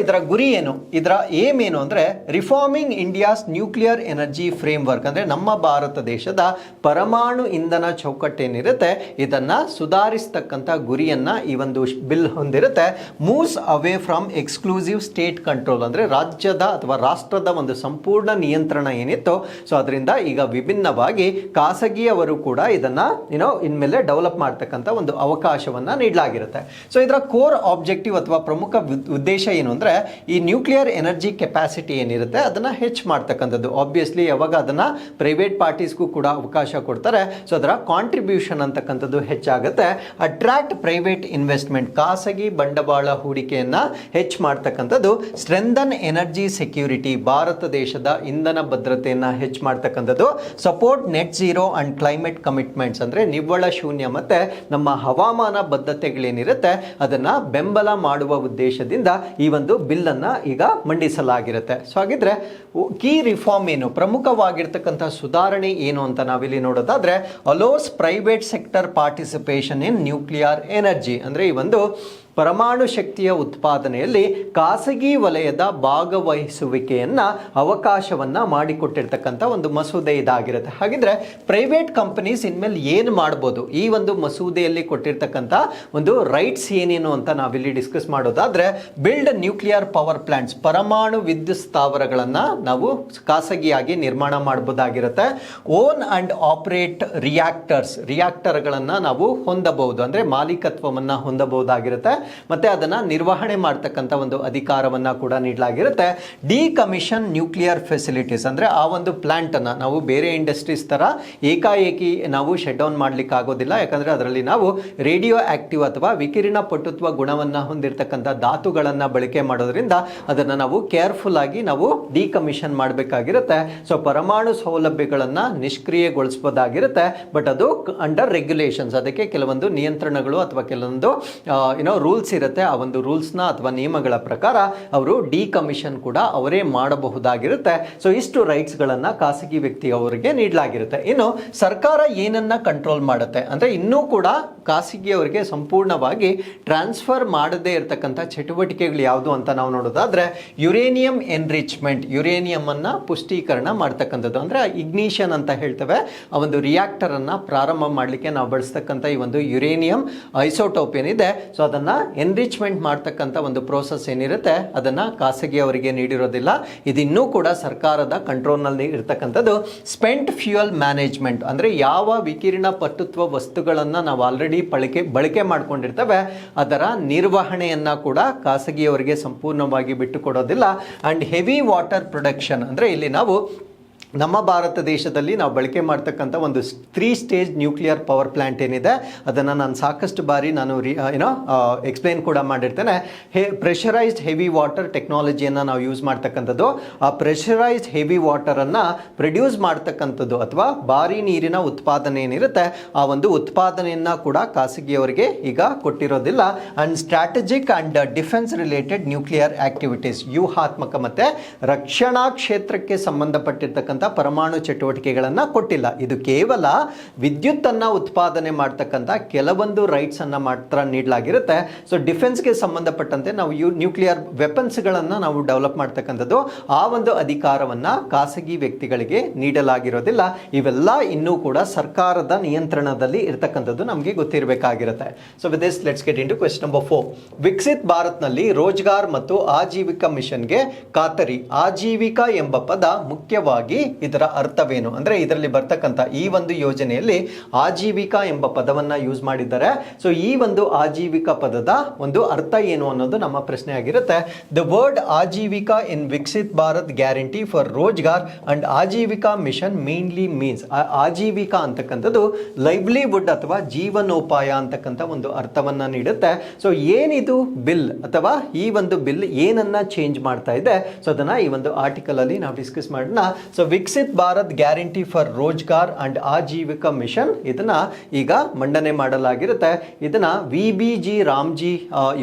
ಇದರ ಗುರಿ ಏನು, ಇದರ ಏಮ್ ಏನು ಅಂದರೆ reforming India's nuclear energy framework, ಅಂದರೆ ನಮ್ಮ ಭಾರತ ದೇಶದ ಪರಮಾಣು ಇಂಧನ ಚೌಕಟ್ಟೇನಿರುತ್ತೆ ಇದನ್ನು ಸುಧಾರಿಸ್ತಕ್ಕಂಥ ಗುರಿಯನ್ನು ಈ ಒಂದು ಬಿಲ್ ಹೊಂದಿರುತ್ತೆ. Moves away from exclusive state control, ಅಂದರೆ ರಾಜ್ಯದ ಅಥವಾ ರಾಷ್ಟ್ರದ ಒಂದು ಸಂಪೂರ್ಣ ನಿಯಂತ್ರಣ ಏನಿತ್ತು, ಸೊ ಅದರಿಂದ ಈಗ ವಿಭಿನ್ನವಾಗಿ ಖಾಸಗಿಯವರು ಕೂಡ ಇದನ್ನು ಇನ್ಮೇಲೆ ಡೆವಲಪ್ ಮಾಡ್ತಕ್ಕಂಥ ಒಂದು ಅವಕಾಶವನ್ನು ನೀಡಲಾಗಿರುತ್ತೆ. ಸೊ ಇದರ ಕೋರ್ ಆಬ್ಜೆಕ್ಟಿವ್ ಅಥವಾ ಪ್ರಮುಖ ಉದ್ದೇಶ ಏನು ಅಂದರೆ, ಈ ನ್ಯೂಕ್ಲಿಯರ್ ಎನರ್ಜಿ ಕೆಪಾಸಿಟಿ ಏನಿರುತ್ತೆ ಅದನ್ನು ಹೆಚ್ಚು ಮಾಡ್ತಕ್ಕಂಥದ್ದು. ಆಬ್ವಿಯಸ್ಲಿ ಯಾವಾಗ ಅದನ್ನು ಪ್ರೈವೇಟ್ ಪಾರ್ಟೀಸ್ಗೂ ಕೂಡ ಅವಕಾಶ ಕೊಡ್ತಾರೆ, ಸೊ ಅದರ ಕಾಂಟ್ರಿಬ್ಯೂಷನ್ ಅಂತಕ್ಕಂಥದ್ದು ಹೆಚ್ಚಾಗುತ್ತೆ. ಅಟ್ರಾಕ್ಟ್ ಪ್ರೈವೇಟ್ ಇನ್ವೆಸ್ಟ್ಮೆಂಟ್, ಖಾಸಗಿ ಬಂಡವಾಳ ಹೂಡಿಕೆಯನ್ನು ಹೆಚ್ಚು ಮಾಡ್ತಕ್ಕಂಥದ್ದು. ಸ್ಟ್ರೆಂಥನ್ ಎನರ್ಜಿ ಸೆಕ್ಯೂರಿಟಿ, ಭಾರತ ದೇಶದ ಇಂಧನ ಭದ್ರತೆಯನ್ನು ಹೆಚ್ಚು ಮಾಡ್ತಕ್ಕಂಥದ್ದು. Support net zero and climate commitments, ಅಂದರೆ ನಿವ್ವಳ ಶೂನ್ಯ ಮತ್ತು ನಮ್ಮ ಹವಾಮಾನ ಬದ್ಧತೆಗಳೇನಿರುತ್ತೆ ಅದನ್ನು ಬೆಂಬಲ ಮಾಡುವ ಉದ್ದೇಶದಿಂದ ಈ ಒಂದು ಬಿಲ್ ಅನ್ನ ಈಗ ಮಂಡಿಸಲಾಗಿರುತ್ತೆ. ಸೊ ಹಾಗಿದ್ರೆ ಕೀ ರಿಫಾರ್ಮ್ ಏನು, ಪ್ರಮುಖವಾಗಿರ್ತಕ್ಕಂಥ ಸುಧಾರಣೆ ಏನು ಅಂತ ನಾವಿಲ್ಲಿ ನೋಡೋದಾದ್ರೆ, allows private sector participation in nuclear energy, ಅಂದರೆ ಈ ಒಂದು ಪರಮಾಣು ಶಕ್ತಿಯ ಉತ್ಪಾದನೆಯಲ್ಲಿ ಖಾಸಗಿ ವಲಯದ ಭಾಗವಹಿಸುವಿಕೆಯನ್ನು ಅವಕಾಶವನ್ನು ಮಾಡಿಕೊಟ್ಟಿರ್ತಕ್ಕಂಥ ಒಂದು ಮಸೂದೆ ಇದಾಗಿರುತ್ತೆ. ಹಾಗಿದ್ರೆ ಪ್ರೈವೇಟ್ ಕಂಪನೀಸ್ ಇನ್ಮೇಲೆ ಏನು ಮಾಡ್ಬೋದು, ಈ ಒಂದು ಮಸೂದೆಯಲ್ಲಿ ಕೊಟ್ಟಿರ್ತಕ್ಕಂಥ ಒಂದು ರೈಟ್ಸ್ ಏನೇನು ಅಂತ ನಾವಿಲ್ಲಿ ಡಿಸ್ಕಸ್ ಮಾಡೋದಾದ್ರೆ, ಬಿಲ್ಡ್ ನ್ಯೂಕ್ಲಿಯರ್ ಪವರ್ ಪ್ಲಾಂಟ್ಸ್, ಪರಮಾಣು ವಿದ್ಯುತ್ ಸ್ಥಾವರಗಳನ್ನು ನಾವು ಖಾಸಗಿಯಾಗಿ ನಿರ್ಮಾಣ ಮಾಡ್ಬೋದಾಗಿರುತ್ತೆ. ಓನ್ ಅಂಡ್ ಆಪರೇಟ್ ರಿಯಾಕ್ಟರ್ಗಳನ್ನು ನಾವು ಹೊಂದಬಹುದು, ಅಂದರೆ ಮಾಲೀಕತ್ವವನ್ನು ಹೊಂದಬಹುದಾಗಿರುತ್ತೆ. ಮತ್ತೆ ಅದನ್ನ ನಿರ್ವಹಣೆ ಮಾಡತಕ್ಕಂಥ ಒಂದು ಅಧಿಕಾರವನ್ನ ಕೂಡ ನೀಡಲಾಗಿರುತ್ತೆ. ಡಿಕಮಿಷನ್ ನ್ಯೂಕ್ಲಿಯರ್ ಫೆಸಿಲಿಟೀಸ್, ಅಂದ್ರೆ ಆ ಒಂದು ಪ್ಲಾಂಟ್ ಅನ್ನ ನಾವು ಬೇರೆ ಇಂಡಸ್ಟ್ರೀಸ್ ತರ ಏಕಾಏಕಿ ನಾವು ಶಟ್ ಡೌನ್ ಮಾಡ್ಲಿಕ್ಕೆ ಆಗೋದಿಲ್ಲ. ಯಾಕಂದ್ರೆ ಅದರಲ್ಲಿ ನಾವು ರೇಡಿಯೋ ಆಕ್ಟಿವ್ ಅಥವಾ ವಿಕಿರಣ ಪಟುತ್ವ ಗುಣವನ್ನ ಹೊಂದಿರತಕ್ಕಂಥ ಧಾತುಗಳನ್ನ ಬಳಕೆ ಮಾಡೋದ್ರಿಂದ ಅದನ್ನ ನಾವು ಕೇರ್ಫುಲ್ ಆಗಿ ನಾವು ಡಿಕಮಿಷನ್ ಮಾಡಬೇಕಾಗಿರುತ್ತೆ. ಸೊ ಪರಮಾಣು ಸೌಲಭ್ಯಗಳನ್ನ ನಿಷ್ಕ್ರಿಯಗೊಳಿಸಬಹುದಾಗಿರುತ್ತೆ. ಬಟ್ ಅದು ಅಂಡರ್ ರೆಗ್ಯುಲೇಷನ್ಸ್, ಅದಕ್ಕೆ ಕೆಲವೊಂದು ನಿಯಂತ್ರಣಗಳು ಅಥವಾ ಕೆಲವೊಂದು ರೂಲ್ಸ್ ರೂಲ್ಸ್ ಇರುತ್ತೆ, ಆ ಒಂದು ರೂಲ್ಸ್ನ ಅಥವಾ ನಿಯಮಗಳ ಪ್ರಕಾರ ಅವರು ಡಿಕಮಿಷನ್ ಕೂಡ ಅವರೇ ಮಾಡಬಹುದಾಗಿರುತ್ತೆ. ಸೊ ಇಷ್ಟು ರೈಟ್ಸ್ಗಳನ್ನು ಖಾಸಗಿ ವ್ಯಕ್ತಿಯವರಿಗೆ ನೀಡಲಾಗಿರುತ್ತೆ. ಇನ್ನು ಸರ್ಕಾರ ಏನನ್ನ ಕಂಟ್ರೋಲ್ ಮಾಡುತ್ತೆ ಅಂದರೆ ಇನ್ನೂ ಕೂಡ ಖಾಸಗಿಯವರಿಗೆ ಸಂಪೂರ್ಣವಾಗಿ ಟ್ರಾನ್ಸ್ಫರ್ ಮಾಡದೇ ಇರತಕ್ಕಂಥ ಚಟುವಟಿಕೆಗಳು ಯಾವುದು ಅಂತ ನಾವು ನೋಡೋದಾದ್ರೆ ಯುರೇನಿಯಂ ಎನ್ರಿಚ್ಮೆಂಟ್, ಯುರೇನಿಯಂ ಅನ್ನ ಪುಷ್ಟೀಕರಣ ಮಾಡ್ತಕ್ಕಂಥದ್ದು ಅಂದರೆ ಇಗ್ನಿಷನ್ ಅಂತ ಹೇಳ್ತೇವೆ. ಆ ಒಂದು ರಿಯಾಕ್ಟರ್ ಅನ್ನ ಪ್ರಾರಂಭ ಮಾಡಲಿಕ್ಕೆ ನಾವು ಬಳಸ್ತಕ್ಕಂಥ ಈ ಒಂದು ಯುರೇನಿಯಂ ಐಸೋಟೋಪ್ ಏನಿದೆ, ಸೊ ಅದನ್ನ ಎನ್ರಿಚ್ಮೆಂಟ್ ಮಾಡ್ತಕ್ಕಂಥ ಒಂದು ಪ್ರೋಸೆಸ್ ಏನಿರುತ್ತೆ ಅದನ್ನ ಖಾಸಗಿಯವರಿಗೆ ನೀಡಿರೋದಿಲ್ಲ. ಇದಿನ್ನೂ ಕೂಡ ಸರ್ಕಾರದ ಕಂಟ್ರೋಲ್ನಲ್ಲಿ ಇರತಕ್ಕಂಥದ್ದು. ಸ್ಪೆಂಟ್ ಫ್ಯೂಯಲ್ ಮ್ಯಾನೇಜ್ಮೆಂಟ್ ಅಂದರೆ ಯಾವ ವಿಕಿರಣ ಪಟುತ್ವ ವಸ್ತುಗಳನ್ನು ನಾವು ಆಲ್ರೆಡಿ ಬಳಕೆ ಮಾಡ್ಕೊಂಡಿರ್ತೇವೆ ಅದರ ನಿರ್ವಹಣೆಯನ್ನ ಕೂಡ ಖಾಸಗಿಯವರಿಗೆ ಸಂಪೂರ್ಣವಾಗಿ ಬಿಟ್ಟುಕೊಡೋದಿಲ್ಲ. ಅಂಡ್ ಹೆವಿ ವಾಟರ್ ಪ್ರೊಡಕ್ಷನ್ ಅಂದರೆ ಇಲ್ಲಿ ನಾವು ನಮ್ಮ ಭಾರತ ದೇಶದಲ್ಲಿ ನಾವು ಬಳಕೆ ಮಾಡ್ತಕ್ಕಂಥ ಒಂದು 3 ಸ್ಟೇಜ್ ನ್ಯೂಕ್ಲಿಯರ್ ಪವರ್ ಪ್ಲಾಂಟ್ ಏನಿದೆ ಅದನ್ನು ನಾನು ಸಾಕಷ್ಟು ಬಾರಿ ನಾನು ಎಕ್ಸ್ಪ್ಲೇನ್ ಕೂಡ ಮಾಡಿರ್ತೇನೆ. ಪ್ರೆಷರೈಸ್ಡ್ ಹೆವಿ ವಾಟರ್ ಟೆಕ್ನಾಲಜಿಯನ್ನು ನಾವು ಯೂಸ್ ಮಾಡ್ತಕ್ಕಂಥದ್ದು. ಆ ಪ್ರೆಷರೈಸ್ಡ್ ಹೆವಿ ವಾಟರನ್ನು ಪ್ರೊಡ್ಯೂಸ್ ಮಾಡ್ತಕ್ಕಂಥದ್ದು ಅಥವಾ ಭಾರಿ ನೀರಿನ ಉತ್ಪಾದನೆ ಏನಿರುತ್ತೆ ಆ ಒಂದು ಉತ್ಪಾದನೆಯನ್ನು ಕೂಡ ಖಾಸಗಿಯವರಿಗೆ ಈಗ ಕೊಟ್ಟಿರೋದಿಲ್ಲ. And strategic and defence related nuclear activities, ವ್ಯೂಹಾತ್ಮಕ ಮತ್ತು ರಕ್ಷಣಾ ಕ್ಷೇತ್ರಕ್ಕೆ ಸಂಬಂಧಪಟ್ಟಿರ್ತಕ್ಕಂಥ ಪರಮಾಣು ಚಟುವಟಿಕೆಗಳನ್ನು ಕೊಟ್ಟಿಲ್ಲ. ಇದು ಕೇವಲ ವಿದ್ಯುತ್ತನ್ನು ಉತ್ಪಾದನೆ ಮಾಡ್ತಕ್ಕಂಥ ಕೆಲವೊಂದು ರೈಟ್ಸ್ ಅನ್ನು ಮಾತ್ರ ನೀಡಲಾಗಿರುತ್ತೆ. ಸೊ ಡಿಫೆನ್ಸ್ಗೆ ಸಂಬಂಧಪಟ್ಟಂತೆ ನಾವು ನ್ಯೂಕ್ಲಿಯರ್ ವೆಪನ್ಸ್ಗಳನ್ನು ನಾವು ಡೆವಲಪ್ ಮಾಡ್ತಕ್ಕಂಥದ್ದು ಆ ಒಂದು ಅಧಿಕಾರವನ್ನು ಖಾಸಗಿ ವ್ಯಕ್ತಿಗಳಿಗೆ ನೀಡಲಾಗಿರೋದಿಲ್ಲ. ಇವೆಲ್ಲ ಇನ್ನೂ ಕೂಡ ಸರ್ಕಾರದ ನಿಯಂತ್ರಣದಲ್ಲಿ ಇರತಕ್ಕಂಥದ್ದು ನಮಗೆ ಗೊತ್ತಿರಬೇಕಾಗಿರುತ್ತೆ. So with this let's get into question number 4. Viksit ಭಾರತ್ನಲ್ಲಿ ರೋಜ್ಗಾರ್ ಮತ್ತು ಆಜೀವಿಕಾ ಮಿಷನ್ಗೆ ಖಾತರಿ. ಆಜೀವಿಕಾ ಎಂಬ ಪದ ಮುಖ್ಯವಾಗಿ ಇದರ ಅರ್ಥವೇನು ಅಂದರೆ ಇದರಲ್ಲಿ ಬರ್ತಕ್ಕಂಥ ಈ ಒಂದು ಯೋಜನೆಯಲ್ಲಿ ಆಜೀವಿಕಾ ಎಂಬ ಪದವನ್ನ ಯೂಸ್ ಮಾಡಿದ್ದಾರೆ. ಸೊ ಈ ಒಂದು ಆಜೀವಿಕಾ ಪದದ ಒಂದು ಅರ್ಥ ಏನು ಅನ್ನೋದು ನಮ್ಮ ಪ್ರಶ್ನೆ ಆಗಿರುತ್ತೆ. The word Ajeevika in Viksit Bharat guarantee for Rozgar and Ajeevika mission mainly means, Ajeevika ಅಂತಕ್ಕಂಥದ್ದು ಲೈವ್ಲಿವುಡ್ ಅಥವಾ ಜೀವನೋಪಾಯ ಅಂತಕ್ಕಂಥ ಒಂದು ಅರ್ಥವನ್ನ ನೀಡುತ್ತೆ. ಸೊ ಏನಿದು ಬಿಲ್ ಅಥವಾ ಈ ಒಂದು ಬಿಲ್ ಏನನ್ನ ಚೇಂಜ್ ಮಾಡ್ತಾ ಇದೆ, ಸೊ ಅದನ್ನ ಈ ಒಂದು ಆರ್ಟಿಕಲ್ ಅಲ್ಲಿ ನಾವು ಡಿಸ್ಕಸ್ ಮಾಡೋಣ. So Viksit Bharat guarantee for Rozgar and Ajeevika mission ಇದನ್ನ ಈಗ ಮಂಡನೆ ಮಾಡಲಾಗಿರುತ್ತೆ. ಇದನ್ನ VBG ರಾಮ್ಜಿ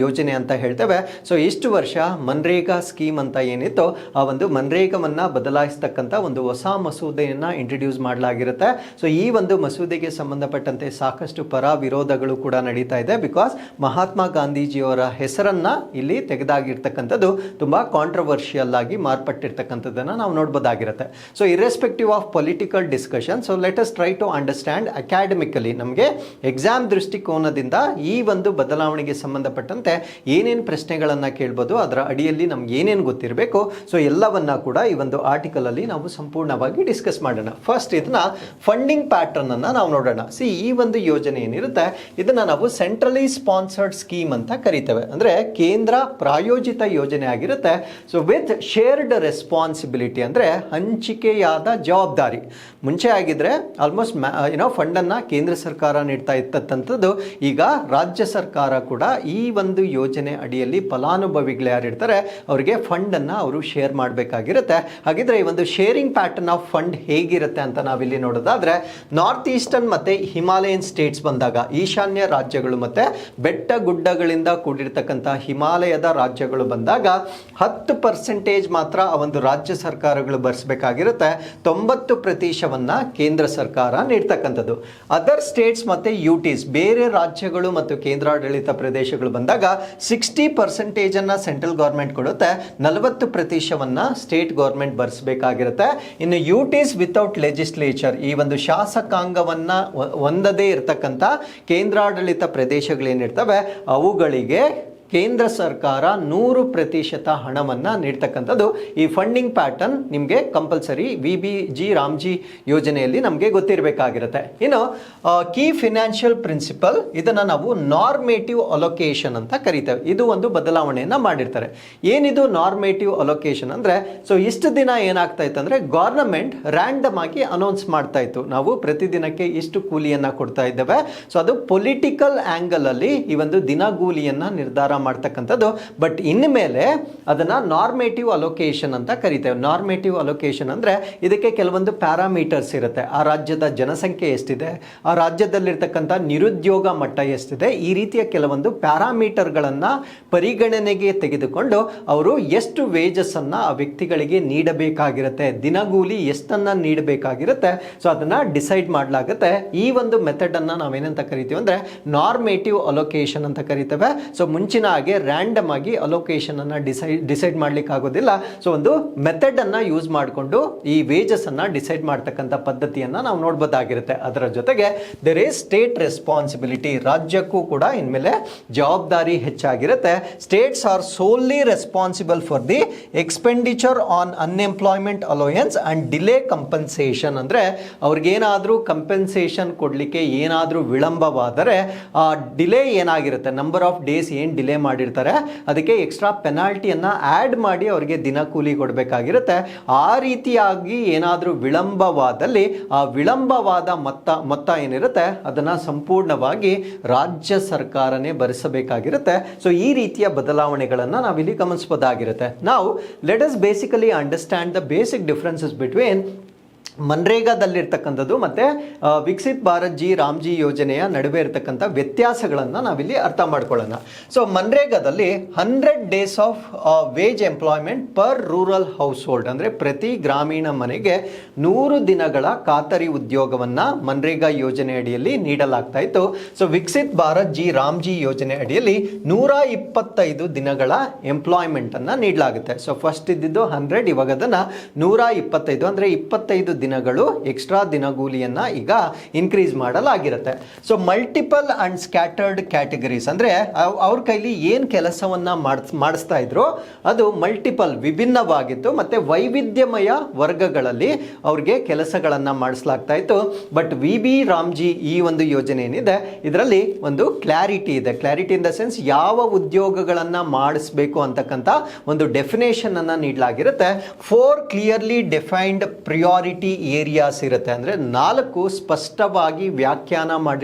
ಯೋಜನೆ ಅಂತ ಹೇಳ್ತೇವೆ. ಸೊ ಇಷ್ಟು ವರ್ಷ ಮನ್ರೇಗಾ ಸ್ಕೀಮ್ ಅಂತ ಏನಿತ್ತು ಆ ಒಂದು ಮನ್ರೇಗಾವನ್ನ ಬದಲಾಯಿಸ್ತಕ್ಕಂಥ ಒಂದು ಹೊಸ ಮಸೂದೆಯನ್ನ ಇಂಟ್ರೊಡ್ಯೂಸ್ ಮಾಡಲಾಗಿರುತ್ತೆ. ಸೊ ಈ ಒಂದು ಮಸೂದೆಗೆ ಸಂಬಂಧಪಟ್ಟಂತೆ ಸಾಕಷ್ಟು ಪರ ವಿರೋಧಗಳು ಕೂಡ ನಡೀತಾ ಇದೆ. ಬಿಕಾಸ್ ಮಹಾತ್ಮ ಗಾಂಧೀಜಿಯವರ ಹೆಸರನ್ನ ಇಲ್ಲಿ ತೆಗೆದಾಗಿರ್ತಕ್ಕಂಥದ್ದು ತುಂಬಾ ಕಾಂಟ್ರವರ್ಷಿಯಲ್ ಆಗಿ ಮಾರ್ಪಟ್ಟಿರ್ತಕ್ಕಂಥದ್ದನ್ನ ನಾವು ನೋಡ್ಬೋದಾಗಿರುತ್ತೆ. So irrespective of political discussion, so let us try to understand academically, ನಮಗೆ ಎಕ್ಸಾಮ್ ದೃಷ್ಟಿಕೋನದಿಂದ ಈ ಒಂದು ಬದಲಾವಣೆಗೆ ಸಂಬಂಧಪಟ್ಟಂತೆ ಏನೇನು ಪ್ರಶ್ನೆಗಳನ್ನು ಕೇಳ್ಬೋದು, ಅದರ ಅಡಿಯಲ್ಲಿ ನಮ್ಗೆ ಏನೇನು ಗೊತ್ತಿರಬೇಕು, ಸೊ ಎಲ್ಲವನ್ನ ಕೂಡ ಈ ಒಂದು ಆರ್ಟಿಕಲ್ ಅಲ್ಲಿ ನಾವು ಸಂಪೂರ್ಣವಾಗಿ ಡಿಸ್ಕಸ್ ಮಾಡೋಣ. ಫಸ್ಟ್ ಇದನ್ನ ಫಂಡಿಂಗ್ ಪ್ಯಾಟರ್ನ್ ಅನ್ನ ನಾವು ನೋಡೋಣ. ಈ ಒಂದು ಯೋಜನೆ ಏನಿರುತ್ತೆ ಇದನ್ನ ನಾವು ಸೆಂಟ್ರಲಿ ಸ್ಪಾನ್ಸರ್ಡ್ ಸ್ಕೀಮ್ ಅಂತ ಕರಿತೇವೆ. ಅಂದ್ರೆ ಕೇಂದ್ರ ಪ್ರಾಯೋಜಿತ ಯೋಜನೆ ಆಗಿರುತ್ತೆ. ಸೊ ವಿತ್ ಶೇರ್ಡ್ ರೆಸ್ಪಾನ್ಸಿಬಿಲಿಟಿ ಅಂದ್ರೆ ಹಂಚಿಕೆಯಾದ ಜವಾಬ್ದಾರಿ. ಮುಂಚೆ ಆಗಿದ್ರೆ ಆಲ್ಮೋಸ್ಟ್ ಫಂಡನ್ನು ಕೇಂದ್ರ ಸರ್ಕಾರ ನೀಡ್ತಾ ಇತ್ತಂಥದ್ದು, ಈಗ ರಾಜ್ಯ ಸರ್ಕಾರ ಕೂಡ ಈ ಒಂದು ಯೋಜನೆ ಅಡಿಯಲ್ಲಿ ಫಲಾನುಭವಿಗಳು ಯಾರಿರ್ತಾರೆ ಅವರಿಗೆ ಫಂಡನ್ನು ಅವರು ಶೇರ್ ಮಾಡಬೇಕಾಗಿರುತ್ತೆ. ಹಾಗಿದ್ರೆ ಈ ಒಂದು ಶೇರಿಂಗ್ ಪ್ಯಾಟರ್ನ್ ಆಫ್ ಫಂಡ್ ಹೇಗಿರುತ್ತೆ ಅಂತ ನಾವಿಲ್ಲಿ ನೋಡೋದಾದ್ರೆ, ನಾರ್ತ್ ಈಸ್ಟರ್ನ್ ಮತ್ತು ಹಿಮಾಲಯನ್ ಸ್ಟೇಟ್ಸ್ ಬಂದಾಗ, ಈಶಾನ್ಯ ರಾಜ್ಯಗಳು ಮತ್ತು ಬೆಟ್ಟ ಗುಡ್ಡಗಳಿಂದ ಕೂಡಿರ್ತಕ್ಕಂಥ ಹಿಮಾಲಯದ ರಾಜ್ಯಗಳು ಬಂದಾಗ 10% ಮಾತ್ರ ಆ ಒಂದು ರಾಜ್ಯ ಸರ್ಕಾರಗಳು ಭರಿಸಬೇಕಾಗಿರುತ್ತೆ. 90% ಕೇಂದ್ರ ಸರ್ಕಾರ ನೀಡ್ತಕ್ಕಂಥದ್ದು. ಅದರ್ ಸ್ಟೇಟ್ಸ್ ಮತ್ತು ಯುಟೀಸ್, ಬೇರೆ ರಾಜ್ಯಗಳು ಮತ್ತು ಕೇಂದ್ರಾಡಳಿತ ಪ್ರದೇಶಗಳು ಬಂದಾಗ 60% ಸೆಂಟ್ರಲ್ ಗೌರ್ಮೆಂಟ್ ಕೊಡುತ್ತೆ, 40% ಸ್ಟೇಟ್ ಗೌರ್ಮೆಂಟ್ ಭರಿಸಬೇಕಾಗಿರುತ್ತೆ. ಇನ್ನು ಯುಟೀಸ್ ವಿತೌಟ್ ಲೆಜಿಸ್ಲೇಚರ್, ಈ ಒಂದು ಶಾಸಕಾಂಗವನ್ನ ಹೊಂದದೇ ಇರತಕ್ಕಂಥ ಕೇಂದ್ರಾಡಳಿತ ಪ್ರದೇಶಗಳೇನಿರ್ತವೆ ಅವುಗಳಿಗೆ ಕೇಂದ್ರ ಸರ್ಕಾರ 100% ಹಣವನ್ನು ನೀಡ್ತಕ್ಕಂಥದ್ದು. ಈ ಫಂಡಿಂಗ್ ಪ್ಯಾಟರ್ನ್ ನಿಮಗೆ ಕಂಪಲ್ಸರಿ VBG ರಾಮ್ಜಿ ಯೋಜನೆಯಲ್ಲಿ ನಮಗೆ ಗೊತ್ತಿರಬೇಕಾಗಿರುತ್ತೆ. ಇನ್ನು ಕೀ ಫಿನಾನ್ಷಿಯಲ್ ಪ್ರಿನ್ಸಿಪಲ್, ಇದನ್ನು ನಾವು ನಾರ್ಮೇಟಿವ್ ಅಲೋಕೇಶನ್ ಅಂತ ಕರಿತೇವೆ. ಇದು ಒಂದು ಬದಲಾವಣೆಯನ್ನು ಮಾಡಿರ್ತಾರೆ. ಏನಿದು ನಾರ್ಮೇಟಿವ್ ಅಲೋಕೇಶನ್ ಅಂದರೆ, ಸೊ ಇಷ್ಟು ದಿನ ಏನಾಗ್ತಾ ಇತ್ತು ಅಂದರೆ ಗವರ್ನಮೆಂಟ್ ರ್ಯಾಂಡಮ್ ಆಗಿ ಅನೌನ್ಸ್ ಮಾಡ್ತಾ ಇತ್ತು, ನಾವು ಪ್ರತಿದಿನಕ್ಕೆ ಇಷ್ಟು ಕೂಲಿಯನ್ನು ಕೊಡ್ತಾ ಇದ್ದೇವೆ. ಸೊ ಅದು ಪೊಲಿಟಿಕಲ್ ಆ್ಯಂಗಲ್ ಅಲ್ಲಿ ಈ ಒಂದು ದಿನಗೂಲಿಯನ್ನು ನಿರ್ಧಾರ ಮಾಡ್ತಕ್ಕಂಥದ್ದು. ಬಟ್ ಇನ್ಮೇಲೆ ಅದನ್ನು ನಾರ್ಮೇಟಿವ್ ಅಲೋಕೇಶನ್ ಅಂತ ಕರಿತೇವೆ. ನಾರ್ಮೇಟಿವ್ ಅಲೋಕೇಶನ್ ಅಂದರೆ ಇದಕ್ಕೆ ಕೆಲವೊಂದು ಪ್ಯಾರಾಮೀಟರ್ಸ್ ಇರುತ್ತೆ. ಆ ರಾಜ್ಯದ ಜನಸಂಖ್ಯೆ ಎಷ್ಟಿದೆ, ಆ ರಾಜ್ಯದಲ್ಲಿರ್ತಕ್ಕಂಥ ನಿರುದ್ಯೋಗ ಮಟ್ಟ ಎಷ್ಟಿದೆ, ಈ ರೀತಿಯ ಕೆಲವೊಂದು ಪ್ಯಾರಾಮೀಟರ್ಗಳನ್ನು ಪರಿಗಣನೆಗೆ ತೆಗೆದುಕೊಂಡು ಅವರು ಎಷ್ಟು ವೇಜಸ್ಸನ್ನು ಆ ವ್ಯಕ್ತಿಗಳಿಗೆ ನೀಡಬೇಕಾಗಿರುತ್ತೆ, ದಿನಗೂಲಿ ಎಷ್ಟನ್ನು ನೀಡಬೇಕಾಗಿರುತ್ತೆ, ಸೊ ಅದನ್ನು ಡಿಸೈಡ್ ಮಾಡಲಾಗುತ್ತೆ. ಈ ಒಂದು ಮೆಥಡನ್ನು ನಾವೇನಂತ ಕರಿತೀವಿ ಅಂದರೆ ನಾರ್ಮೇಟಿವ್ ಅಲೋಕೇಶನ್ ಅಂತ ಕರಿತೇವೆ. ಸೊ ಮುಂಚಿನ ಹಾಗೆ ರ್ಯಾಂಡಮ್ ಆಗಿ ಅಲೋಕೇಶನನ್ನು ಡಿಸೈಡ್ ಮಾಡಲಿಕ್ಕೆ ಆಗೋದಿಲ್ಲ. ಸೊ ಒಂದು ಮೆಥಡನ್ನು ಯೂಸ್ ಮಾಡಿಕೊಂಡು ಈ ವೇಜಸ್ಸನ್ನು ಡಿಸೈಡ್ ಮಾಡ್ತಕ್ಕಂಥ ಪದ್ಧತಿಯನ್ನು ನಾವು ನೋಡ್ಬೋದಾಗಿರುತ್ತೆ. ಅದರ ಜೊತೆಗೆ ದೇರ್ ಈಸ್ ಸ್ಟೇಟ್ ರೆಸ್ಪಾನ್ಸಿಬಿಲಿಟಿ, ರಾಜ್ಯಕ್ಕೂ ಕೂಡ ಇನ್ಮೇಲೆ ಜವಾಬ್ದಾರಿ ಹೆಚ್ಚಾಗಿರುತ್ತೆ. States are solely responsible for the expenditure on unemployment allowance and delay compensation. ಅಂದರೆ ಅವ್ರಿಗೇನಾದರೂ ಕಂಪೆನ್ಸೇಷನ್ ಕೊಡಲಿಕ್ಕೆ ಏನಾದರೂ ವಿಳಂಬವಾದರೆ ಆ ಡಿಲೇ ಏನಾಗಿರುತ್ತೆ, ನಂಬರ್ ಆಫ್ ಡೇಸ್ ಏನು ಡಿಲೇ ಮಾಡಿರ್ತಾರೆ ಅದಕ್ಕೆ ಎಕ್ಸ್ಟ್ರಾ ಪೆನಾಲ್ಟಿಯನ್ನು ಆ್ಯಡ್ ಮಾಡಿ ಅವರಿಗೆ ದಿನ ಕೂಲಿ ಕೊಡಬೇಕಾಗಿರುತ್ತೆ. ಆ ರೀತಿಯಾಗಿ ಏನಾದರೂ ವಿಳಂಬವಾದಲ್ಲಿ ಆ ವಿಳಂಬವಾದ ಮೊತ್ತ ಏನಿರುತ್ತೆ ಅದನ್ನು ಸಂಪೂರ್ಣವಾಗಿ ರಾಜ್ಯ ಸರ್ಕಾರನೇ ಭರಿಸಬೇಕಾಗಿರುತ್ತೆ. ಸೊ ಈ ರೀತಿಯ ಬದಲಾವಣೆಗಳನ್ನು ನಾವಿಲ್ಲಿ ಗಮನಿಸಬಹುದಾಗಿರುತ್ತೆ. ನಾವು let us basically understand the basic differences between ಮನ್ರೇಗಾದಲ್ಲಿರ್ತಕ್ಕಂಥದ್ದು ಮತ್ತು ವಿಕಸಿತ್ ಭಾರತ್ ಜಿ ರಾಮ್ಜಿ ಯೋಜನೆಯ ನಡುವೆ ಇರತಕ್ಕಂಥ ವ್ಯತ್ಯಾಸಗಳನ್ನು ನಾವಿಲ್ಲಿ ಅರ್ಥ ಮಾಡ್ಕೊಳ್ಳೋಣ. ಸೊ ಮನ್ರೇಗಾದಲ್ಲಿ 100 days of wage employment per rural household, ಅಂದರೆ ಪ್ರತಿ ಗ್ರಾಮೀಣ ಮನೆಗೆ 100 ದಿನಗಳ ಖಾತರಿ ಉದ್ಯೋಗವನ್ನು ಮನ್ರೇಗಾ ಯೋಜನೆ ಅಡಿಯಲ್ಲಿ ನೀಡಲಾಗ್ತಾ ಇತ್ತು. ಸೊ ವಿಕಸಿತ್ ಭಾರತ್ ಜಿ ರಾಮ್ಜಿ ಯೋಜನೆ ಅಡಿಯಲ್ಲಿ 125 ದಿನಗಳ ಎಂಪ್ಲಾಯ್ಮೆಂಟನ್ನು ನೀಡಲಾಗುತ್ತೆ. ಸೊ ಫಸ್ಟ್ ಇದ್ದಿದ್ದು 100, ಇವಾಗ ಅದನ್ನು 125 ಅಂದರೆ 25 ದಿನಗಳು ಎಕ್ಸ್ಟ್ರಾ ದಿನಗೂಲಿಯನ್ನು ಈಗ ಇನ್ಕ್ರೀಸ್ ಮಾಡಲಾಗಿರುತ್ತೆ. So multiple and scattered categories ಅಂದರೆ ಅವ್ರ ಕೈಲಿ ಏನು ಕೆಲಸವನ್ನು ಮಾಡಿಸ್ತಾ ಇದ್ರು ಅದು ಮಲ್ಟಿಪಲ್ ವಿಭಿನ್ನವಾಗಿತ್ತು ಮತ್ತು ವೈವಿಧ್ಯಮಯ ವರ್ಗಗಳಲ್ಲಿ ಅವ್ರಿಗೆ ಕೆಲಸಗಳನ್ನು ಮಾಡಿಸಲಾಗ್ತಾ ಇತ್ತು. ಬಟ್ ವಿ ಬಿ ರಾಮ್ಜಿ ಈ ಒಂದು ಯೋಜನೆ ಏನಿದೆ ಇದರಲ್ಲಿ ಒಂದು ಕ್ಲಾರಿಟಿ ಇದೆ. ಕ್ಲಾರಿಟಿ ಇನ್ ದ ಸೆನ್ಸ್ ಯಾವ ಉದ್ಯೋಗಗಳನ್ನು ಮಾಡಿಸ್ಬೇಕು ಅಂತಕ್ಕಂಥ ಒಂದು ಡೆಫಿನೇಷನ್ ಅನ್ನು ನೀಡಲಾಗಿರುತ್ತೆ. 4 ಕ್ಲಿಯರ್ಲಿ ಡಿಫೈನ್ಡ್ ಪ್ರಿಯಾರಿಟಿ ಏರಿಯಾಸ್ ಇರುತ್ತೆ. ಅಂದರೆ 4 ಸ್ಪಷ್ಟವಾಗಿ ವ್ಯಾಖ್ಯಾನ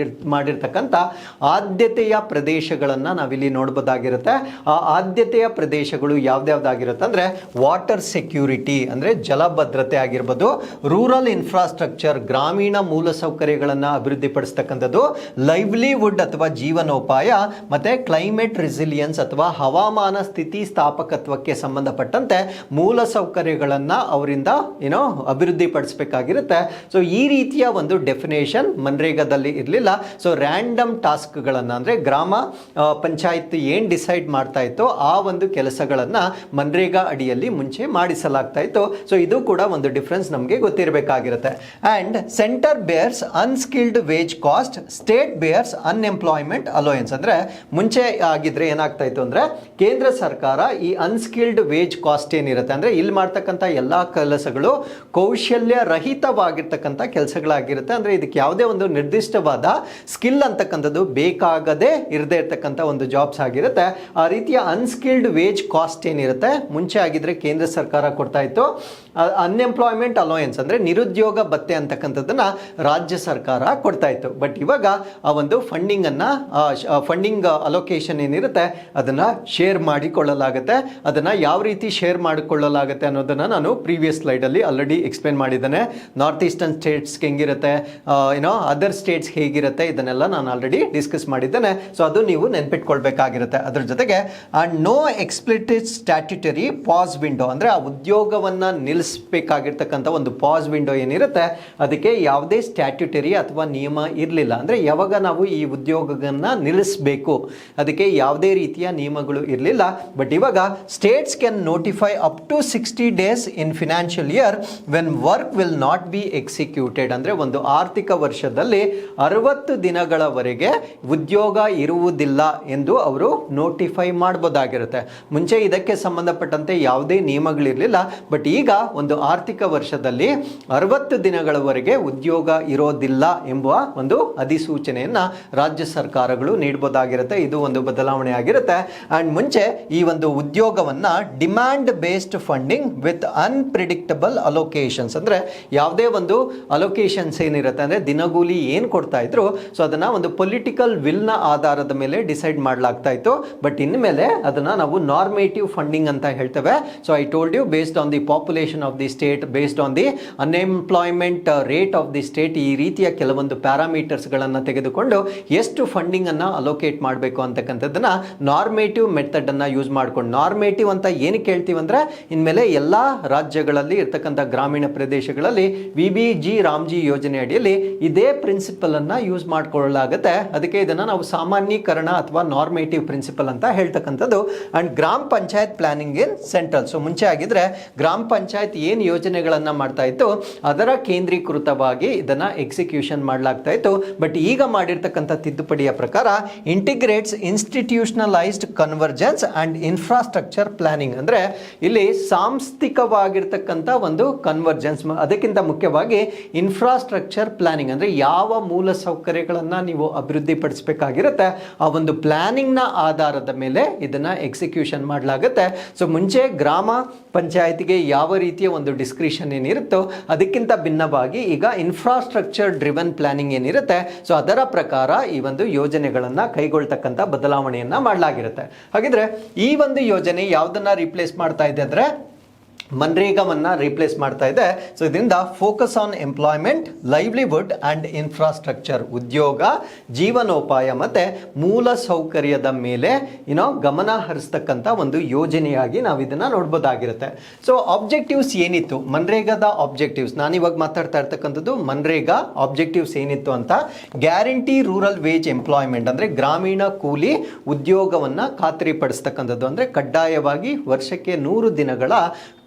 ಮಾಡಿರ್ತಕ್ಕಂಥ ಆದ್ಯತೆಯ ಪ್ರದೇಶಗಳನ್ನು ನಾವಿಲ್ಲಿ ನೋಡ್ಬೋದಾಗಿರುತ್ತೆ. ಆ ಆದ್ಯತೆಯ ಪ್ರದೇಶಗಳು ಯಾವ್ದಾವ್ದಾಗಿರುತ್ತೆ ಅಂದರೆ ವಾಟರ್ ಸೆಕ್ಯೂರಿಟಿ ಅಂದರೆ ಜಲಭದ್ರತೆ ಆಗಿರ್ಬೋದು, ರೂರಲ್ ಇನ್ಫ್ರಾಸ್ಟ್ರಕ್ಚರ್ ಗ್ರಾಮೀಣ ಮೂಲಸೌಕರ್ಯಗಳನ್ನು ಅಭಿವೃದ್ಧಿಪಡಿಸ್ತಕ್ಕಂಥದ್ದು, ಲೈವ್ಲಿವುಡ್ ಅಥವಾ ಜೀವನೋಪಾಯ, ಮತ್ತು ಕ್ಲೈಮೇಟ್ ರೆಸಿಲಿಯನ್ಸ್ ಅಥವಾ ಹವಾಮಾನ ಸ್ಥಿತಿ ಸ್ಥಾಪಕತ್ವಕ್ಕೆ ಸಂಬಂಧಪಟ್ಟಂತೆ ಮೂಲಸೌಕರ್ಯಗಳನ್ನು ಅವರಿಂದ ಅಭಿವೃದ್ಧಿಪಡಿಸಬೇಕಾಗಿರುತ್ತೆ. ಸೊ ಈ ರೀತಿಯ ಒಂದು ಡೆಫಿನೇಷನ್ ಮನ್ರೇಗಾದಲ್ಲಿ ಇರಲಿಲ್ಲ. ಸೊ ರ್ಯಾಂಡಮ್ ಟಾಸ್ಕ್ಗಳನ್ನು ಅಂದರೆ ಗ್ರಾಮ ಪಂಚಾಯತ್ ಏನು ಡಿಸೈಡ್ ಮಾಡ್ತಾ ಇತ್ತೋ ಆ ಒಂದು ಕೆಲಸಗಳನ್ನು ಮನ್ರೇಗಾ ಅಡಿಯಲ್ಲಿ ಮುಂಚೆ ಮಾಡಿಸಲಾಗ್ತಾ ಇತ್ತು. ಸೊ ಇದು ಕೂಡ ಒಂದು ಡಿಫ್ರೆನ್ಸ್ ನಮಗೆ ಗೊತ್ತಿರಬೇಕಾಗಿರುತ್ತೆ. And centre bears unskilled wage cost, state bears unemployment allowance. ಅಂದರೆ ಮುಂಚೆ ಆಗಿದ್ರೆ ಏನಾಗ್ತಾ ಇತ್ತು ಅಂದರೆ ಕೇಂದ್ರ ಸರ್ಕಾರ ಈ ಅನ್ಸ್ಕಿಲ್ಡ್ ವೇಜ್ ಕಾಸ್ಟ್ ಏನಿರುತ್ತೆ ಅಂದರೆ ಇಲ್ಲಿ ಮಾಡ್ತಕ್ಕಂಥ ಎಲ್ಲ ಕೆಲಸಗಳು ಕೌಶಲ್ಯ ರಹಿತವಾಗಿರ್ತಕ್ಕಂಥ ಕೆಲಸಗಳಾಗಿರುತ್ತೆ. ಅಂದರೆ ಇದಕ್ಕೆ ಯಾವುದೇ ಒಂದು ನಿರ್ದಿಷ್ಟವಾದ ಸ್ಕಿಲ್ ಅಂತಕ್ಕಂಥದ್ದು ಬೇಕಾಗದೇ ಇರದೇ ಇರತಕ್ಕಂಥ ಒಂದು ಜಾಬ್ಸ್ ಆಗಿರುತ್ತೆ. ಆ ರೀತಿಯ ಅನ್ಸ್ಕಿಲ್ಡ್ ವೇಜ್ ಕಾಸ್ಟ್ ಏನಿರುತ್ತೆ ಮುಂಚೆ ಆಗಿದ್ರೆ ಕೇಂದ್ರ ಸರ್ಕಾರ ಕೊಡ್ತಾ ಇತ್ತು. ಅನ್ಎಂಪ್ಲಾಯ್ಮೆಂಟ್ ಅಲೋಯನ್ಸ್ ಅಂದರೆ ನಿರುದ್ಯೋಗ ಭತ್ಯೆ ಅಂತಕ್ಕಂಥದ್ದನ್ನು ರಾಜ್ಯ ಸರ್ಕಾರ ಕೊಡ್ತಾ ಇತ್ತು. ಬಟ್ ಇವಾಗ ಆ ಒಂದು ಫಂಡಿಂಗ್ ಅಲೋಕೇಶನ್ ಏನಿರುತ್ತೆ ಅದನ್ನು ಶೇರ್ ಮಾಡಿಕೊಳ್ಳಲಾಗುತ್ತೆ. ಅದನ್ನು ಯಾವ ರೀತಿ ಶೇರ್ ಮಾಡಿಕೊಳ್ಳಲಾಗುತ್ತೆ ಅನ್ನೋದನ್ನು ನಾನು ಪ್ರೀವಿಯಸ್ ಸ್ಲೈಡಲ್ಲಿ ಆಲ್ರೆಡಿ ಎಕ್ಸ್ಪ್ಲೇನ್ ಮಾಡಿದ್ದೇನೆ. ನಾರ್ತ್ ಈಸ್ಟರ್ನ್ ಸ್ಟೇಟ್ಸ್ಗೆ ಹೆಂಗಿರುತ್ತೆ, ಅದರ್ ಸ್ಟೇಟ್ಸ್ ಹೇಗಿರುತ್ತೆ ಇದನ್ನೆಲ್ಲ ನಾನು ಆಲ್ರೆಡಿ ಡಿಸ್ಕಸ್ ಮಾಡಿದ್ದೇನೆ. ಸೊ ಅದು ನೀವು ನೆನ್ಪಿಟ್ಕೊಳ್ಬೇಕಾಗಿರುತ್ತೆ. ಅದ್ರ ಜೊತೆಗೆ no explicit statutory pause window ಅಂದರೆ ಆ ಉದ್ಯೋಗವನ್ನು ನಿಲ್ಲಿಸಬೇಕಾಗಿರ್ತಕ್ಕಂಥ ಒಂದು ಪಾಸ್ ವಿಂಡೋ ಏನಿರುತ್ತೆ ಅದಕ್ಕೆ ಯಾವುದೇ ಸ್ಟ್ಯಾಟ್ಯುಟರಿ ಅಥವಾ ನಿಯಮ ಇರಲಿಲ್ಲ. ಅಂದರೆ ಯಾವಾಗ ನಾವು ಈ ಉದ್ಯೋಗವನ್ನು ನಿಲ್ಲಿಸಬೇಕು ಅದಕ್ಕೆ ಯಾವುದೇ ರೀತಿಯ ನಿಯಮಗಳು ಇರಲಿಲ್ಲ. ಬಟ್ ಇವಾಗ states can notify up to 60 days in financial year when work will not be executed. ಅಂದರೆ ಒಂದು ಆರ್ಥಿಕ ವರ್ಷದಲ್ಲಿ 60 ದಿನಗಳವರೆಗೆ ಉದ್ಯೋಗ ಇರುವುದಿಲ್ಲ ಎಂದು ಅವರು ನೋಟಿಫೈ ಮಾಡ್ಬೋದಾಗಿರುತ್ತೆ. ಮುಂಚೆ ಇದಕ್ಕೆ ಸಂಬಂಧಪಟ್ಟಂತೆ ಯಾವುದೇ ನಿಯಮಗಳಿರಲಿಲ್ಲ. ಬಟ್ ಈಗ ಒಂದು ಆರ್ಥಿಕ ವರ್ಷದಲ್ಲಿ 60 ದಿನಗಳವರೆಗೆ ಉದ್ಯೋಗ ಇರೋದಿಲ್ಲ ಎಂಬ ಒಂದು ಅಧಿಸೂಚನೆಯನ್ನ ರಾಜ್ಯ ಸರ್ಕಾರಗಳು ನೀಡಬಹುದಾಗಿರುತ್ತೆ. ಇದು ಒಂದು ಬದಲಾವಣೆ ಆಗಿರುತ್ತೆ. ಅಂಡ್ ಮುಂಚೆ ಈ ಒಂದು ಉದ್ಯೋಗವನ್ನ demand based funding with unpredictable allocations, ಅಂದ್ರೆ ಯಾವುದೇ ಒಂದು ಅಲೋಕೇಶನ್ಸ್ ಏನಿರುತ್ತೆ ಅಂದ್ರೆ ದಿನಗೂಲಿ ಏನು ಕೊಡ್ತಾ ಇದ್ರು, ಸೊ ಅದನ್ನ ಒಂದು ಪೊಲಿಟಿಕಲ್ ವಿಲ್ ನ ಆಧಾರದ ಮೇಲೆ ಡಿಸೈಡ್ ಮಾಡಲಾಗ್ತಾ ಇತ್ತು. ಬಟ್ ಇನ್ಮೇಲೆ ಅದನ್ನ ನಾವು ನಾರ್ಮೇಟಿವ್ ಫಂಡಿಂಗ್ ಅಂತ ಹೇಳ್ತೇವೆ. So I told you, based on the population of the state, based on the unemployment rate of the state, ಈ ರೀತಿಯ ಕೆಲವೊಂದು ಪ್ಯಾರಾಮೀಟರ್ಸ್ ಗಳನ್ನ ತೆಗೆದುಕೊಂಡು ಎಷ್ಟು ಫಂಡಿಂಗ್ ಅನ್ನ ಅಲೋಕೇಟ್ ಮಾಡಬೇಕು ಅಂತಕ್ಕಂಥದ್ದನ್ನ ನಾರ್ಮೇಟಿವ್ ಮೆಥಡ್ ಅನ್ನ ಯೂಸ್ ಮಾಡ್ಕೊಂಡು, ನಾರ್ಮೇಟಿವ್ ಅಂತ ಏನಕ್ಕೆ ಹೇಳ್ತೀವಿ ಅಂದ್ರೆ ಇನ್ಮೇಲೆ ಎಲ್ಲಾ ರಾಜ್ಯಗಳಲ್ಲಿ ಇರ್ತಕ್ಕಂಥ ಗ್ರಾಮೀಣ ಪ್ರದೇಶಗಳಲ್ಲಿ ವಿಬಿಜಿ ರಾಮ್ಜಿ ಯೋಜನೆ ಅಡಿಯಲ್ಲಿ ಇದೇ ಪ್ರಿನ್ಸಿಪಲ್ ಅನ್ನ ಯೂಸ್ ಮಾಡ್ಕೊಳ್ಳಲಾಗುತ್ತೆ. ಅದಕ್ಕೆ ಇದನ್ನ ನಾವು ಸಾಮಾನ್ಯೀಕರಣ ಅಥವಾ ನಾರ್ಮೇಟಿವ್ ಪ್ರಿನ್ಸಿಪಲ್ ಅಂತ ಹೇಳ್ತಕ್ಕಂಥದ್ದು. ಅಂಡ್ ಗ್ರಾಮ ಪಂಚಾಯತ್ ಪ್ಲಾನಿಂಗ್ ಇನ್ ಸೆಂಟ್ರಲ್. ಸೊ ಮುಂಚೆ ಆಗಿದ್ರೆ ಗ್ರಾಮ ಪಂಚಾಯತ್ ಏನು ಯೋಜನೆಗಳನ್ನ ಮಾಡ್ತಾ ಇತ್ತು ಅದರ ಕೇಂದ್ರೀಕೃತವಾಗಿ ಇದನ್ನ ಎಕ್ಸಿಕ್ಯೂಷನ್ ಮಾಡಲಾಗ್ತಾ ಇತ್ತು. ಬಟ್ ಈಗ ಮಾಡಿರ್ತಕ್ಕಂಥ ತಿದ್ದುಪಡಿಯ ಪ್ರಕಾರ integrates institutionalised convergence and infrastructure planning, ಅಂದ್ರೆ ಇಲ್ಲಿ ಸಾಂಸ್ಥಿಕವಾಗಿರ್ತಕ್ಕಂಥ ಒಂದು ಕನ್ವರ್ಜೆನ್ಸ್, ಅದಕ್ಕಿಂತ ಮುಖ್ಯವಾಗಿ ಇನ್ಫ್ರಾಸ್ಟ್ರಕ್ಚರ್ ಪ್ಲಾನಿಂಗ್ ಅಂದ್ರೆ ಯಾವ ಮೂಲ ಸೌಕರ್ಯಗಳನ್ನ ನೀವು ಅಭಿವೃದ್ಧಿ ಪಡಿಸಬೇಕಾಗಿರುತ್ತೆ ಆ ಒಂದು ಪ್ಲಾನಿಂಗ್ ನ ಆಧಾರದ ಮೇಲೆ ಇದನ್ನ ಎಕ್ಸಿಕ್ಯೂಷನ್ ಮಾಡಲಾಗುತ್ತೆ. ಸೊ ಮುಂಚೆ ಗ್ರಾಮ ಪಂಚಾಯತಿಗೆ ಯಾವ ರೀತಿಯ ಒಂದು ಡಿಸ್ಕ್ರಿಷನ್ ಏನಿರುತ್ತೋ ಅದಕ್ಕಿಂತ ಭಿನ್ನವಾಗಿ ಈಗ ಇನ್ಫ್ರಾಸ್ಟ್ರಕ್ಚರ್ ಡ್ರಿವನ್ ಪ್ಲಾನಿಂಗ್ ಏನಿರುತ್ತೆ, ಸೊ ಅದರ ಪ್ರಕಾರ ಈ ಒಂದು ಯೋಜನೆಗಳನ್ನ ಕೈಗೊಳ್ತಕ್ಕಂಥ ಬದಲಾವಣೆಯನ್ನ ಮಾಡಲಾಗಿರುತ್ತೆ. ಹಾಗಿದ್ರೆ ಈ ಒಂದು ಯೋಜನೆ ಯಾವುದನ್ನ ರಿಪ್ಲೇಸ್ ಮಾಡ್ತಾ ಇದೆ ಅಂದ್ರೆ ಮನ್ರೇಗಾವನ್ನ ರಿಪ್ಲೇಸ್ ಮಾಡ್ತಾ ಇದೆ. ಸೊ ಇದರಿಂದ focus on employment, livelihood and infrastructure, ಉದ್ಯೋಗ, ಜೀವನೋಪಾಯ ಮತ್ತೆ ಮೂಲ ಸೌಕರ್ಯದ ಮೇಲೆ ಗಮನ ಹರಿಸ್ತಕ್ಕಂಥ ಒಂದು ಯೋಜನೆಯಾಗಿ ನಾವು ಇದನ್ನ ನೋಡ್ಬೋದಾಗಿರುತ್ತೆ. ಸೊ ಆಬ್ಜೆಕ್ಟಿವ್ಸ್ ಏನಿತ್ತು ಮನ್ರೇಗಾದ ಆಬ್ಜೆಕ್ಟಿವ್ಸ್, ನಾನಿವಾಗ ಮಾತಾಡ್ತಾ ಇರ್ತಕ್ಕಂಥದ್ದು ಮನ್ರೇಗಾ ಆಬ್ಜೆಕ್ಟಿವ್ಸ್ ಏನಿತ್ತು ಅಂತ. ಗ್ಯಾರಂಟಿ ರೂರಲ್ ವೇಜ್ ಎಂಪ್ಲಾಯ್ಮೆಂಟ್ ಅಂದ್ರೆ ಗ್ರಾಮೀಣ ಕೂಲಿ ಉದ್ಯೋಗವನ್ನ ಖಾತ್ರಿಪಡಿಸ್ತಕ್ಕಂಥದ್ದು, ಅಂದ್ರೆ ಕಡ್ಡಾಯವಾಗಿ ವರ್ಷಕ್ಕೆ 100 ದಿನಗಳ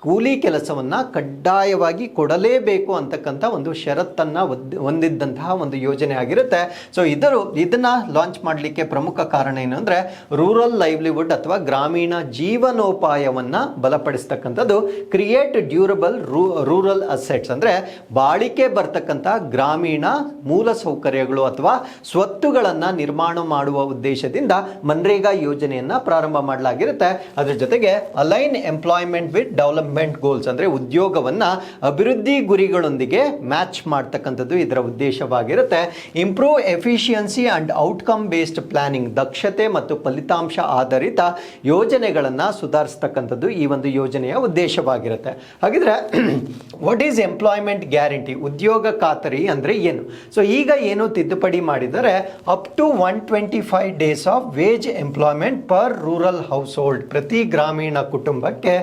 ಕೂಲಿ ಕೆಲಸವನ್ನ ಕಡ್ಡಾಯವಾಗಿ ಕೊಡಲೇಬೇಕು ಅಂತಕ್ಕಂಥ ಒಂದು ಷರತ್ತನ್ನ ಹೊಂದಿದ್ದಂತಹ ಒಂದು ಯೋಜನೆ ಆಗಿರುತ್ತೆ. ಸೊ ಇದನ್ನ ಲಾಂಚ್ ಮಾಡಲಿಕ್ಕೆ ಪ್ರಮುಖ ಕಾರಣ ಏನು ಅಂದ್ರೆ ರೂರಲ್ ಲೈವ್ಲಿಹುಡ್ ಅಥವಾ ಗ್ರಾಮೀಣ ಜೀವನೋಪಾಯವನ್ನ ಬಲಪಡಿಸ್ತಕ್ಕಂಥದ್ದು. ಕ್ರಿಯೇಟ್ ಡ್ಯೂರಬಲ್ ರೂರಲ್ ಅಸೆಟ್ಸ್ ಅಂದ್ರೆ ಬಾಳಿಕೆ ಬರ್ತಕ್ಕಂಥ ಗ್ರಾಮೀಣ ಮೂಲ ಸೌಕರ್ಯಗಳು ಅಥವಾ ಸ್ವತ್ತುಗಳನ್ನ ನಿರ್ಮಾಣ ಮಾಡುವ ಉದ್ದೇಶದಿಂದ ಮನ್ರೇಗಾ ಯೋಜನೆಯನ್ನ ಪ್ರಾರಂಭ ಮಾಡಲಾಗಿರುತ್ತೆ. ಅದರ ಜೊತೆಗೆ align employment with development goals ಅಂದ್ರೆ ಉದ್ಯೋಗವನ್ನ ಅಭಿವೃದ್ಧಿ ಗುರಿಗಳೊಂದಿಗೆ ಮ್ಯಾಚ್ ಮಾಡ್ತಕ್ಕಂಥದ್ದು ಇದರ ಉದ್ದೇಶವಾಗಿರುತ್ತೆ. Improve efficiency and outcome based planning, ದಕ್ಷತೆ ಮತ್ತು ಫಲಿತಾಂಶ ಆಧಾರಿತ ಯೋಜನೆಗಳನ್ನ ಸುಧಾರಿಸ್ತಕ್ಕಂಥದ್ದು ಈ ಒಂದು ಯೋಜನೆಯ ಉದ್ದೇಶವಾಗಿರುತ್ತೆ. ಹಾಗಿದ್ರೆ ವಾಟ್ ಈಸ್ ಎಂಪ್ಲಾಯ್ಮೆಂಟ್ ಗ್ಯಾರಂಟಿ, ಉದ್ಯೋಗ ಖಾತರಿ ಅಂದ್ರೆ ಏನು? ಸೊ ಈಗ ಏನು ತಿದ್ದುಪಡಿ ಮಾಡಿದರೆ up to 125 days of wage employment per rural household, ಪ್ರತಿ ಗ್ರಾಮೀಣ ಕುಟುಂಬಕ್ಕೆ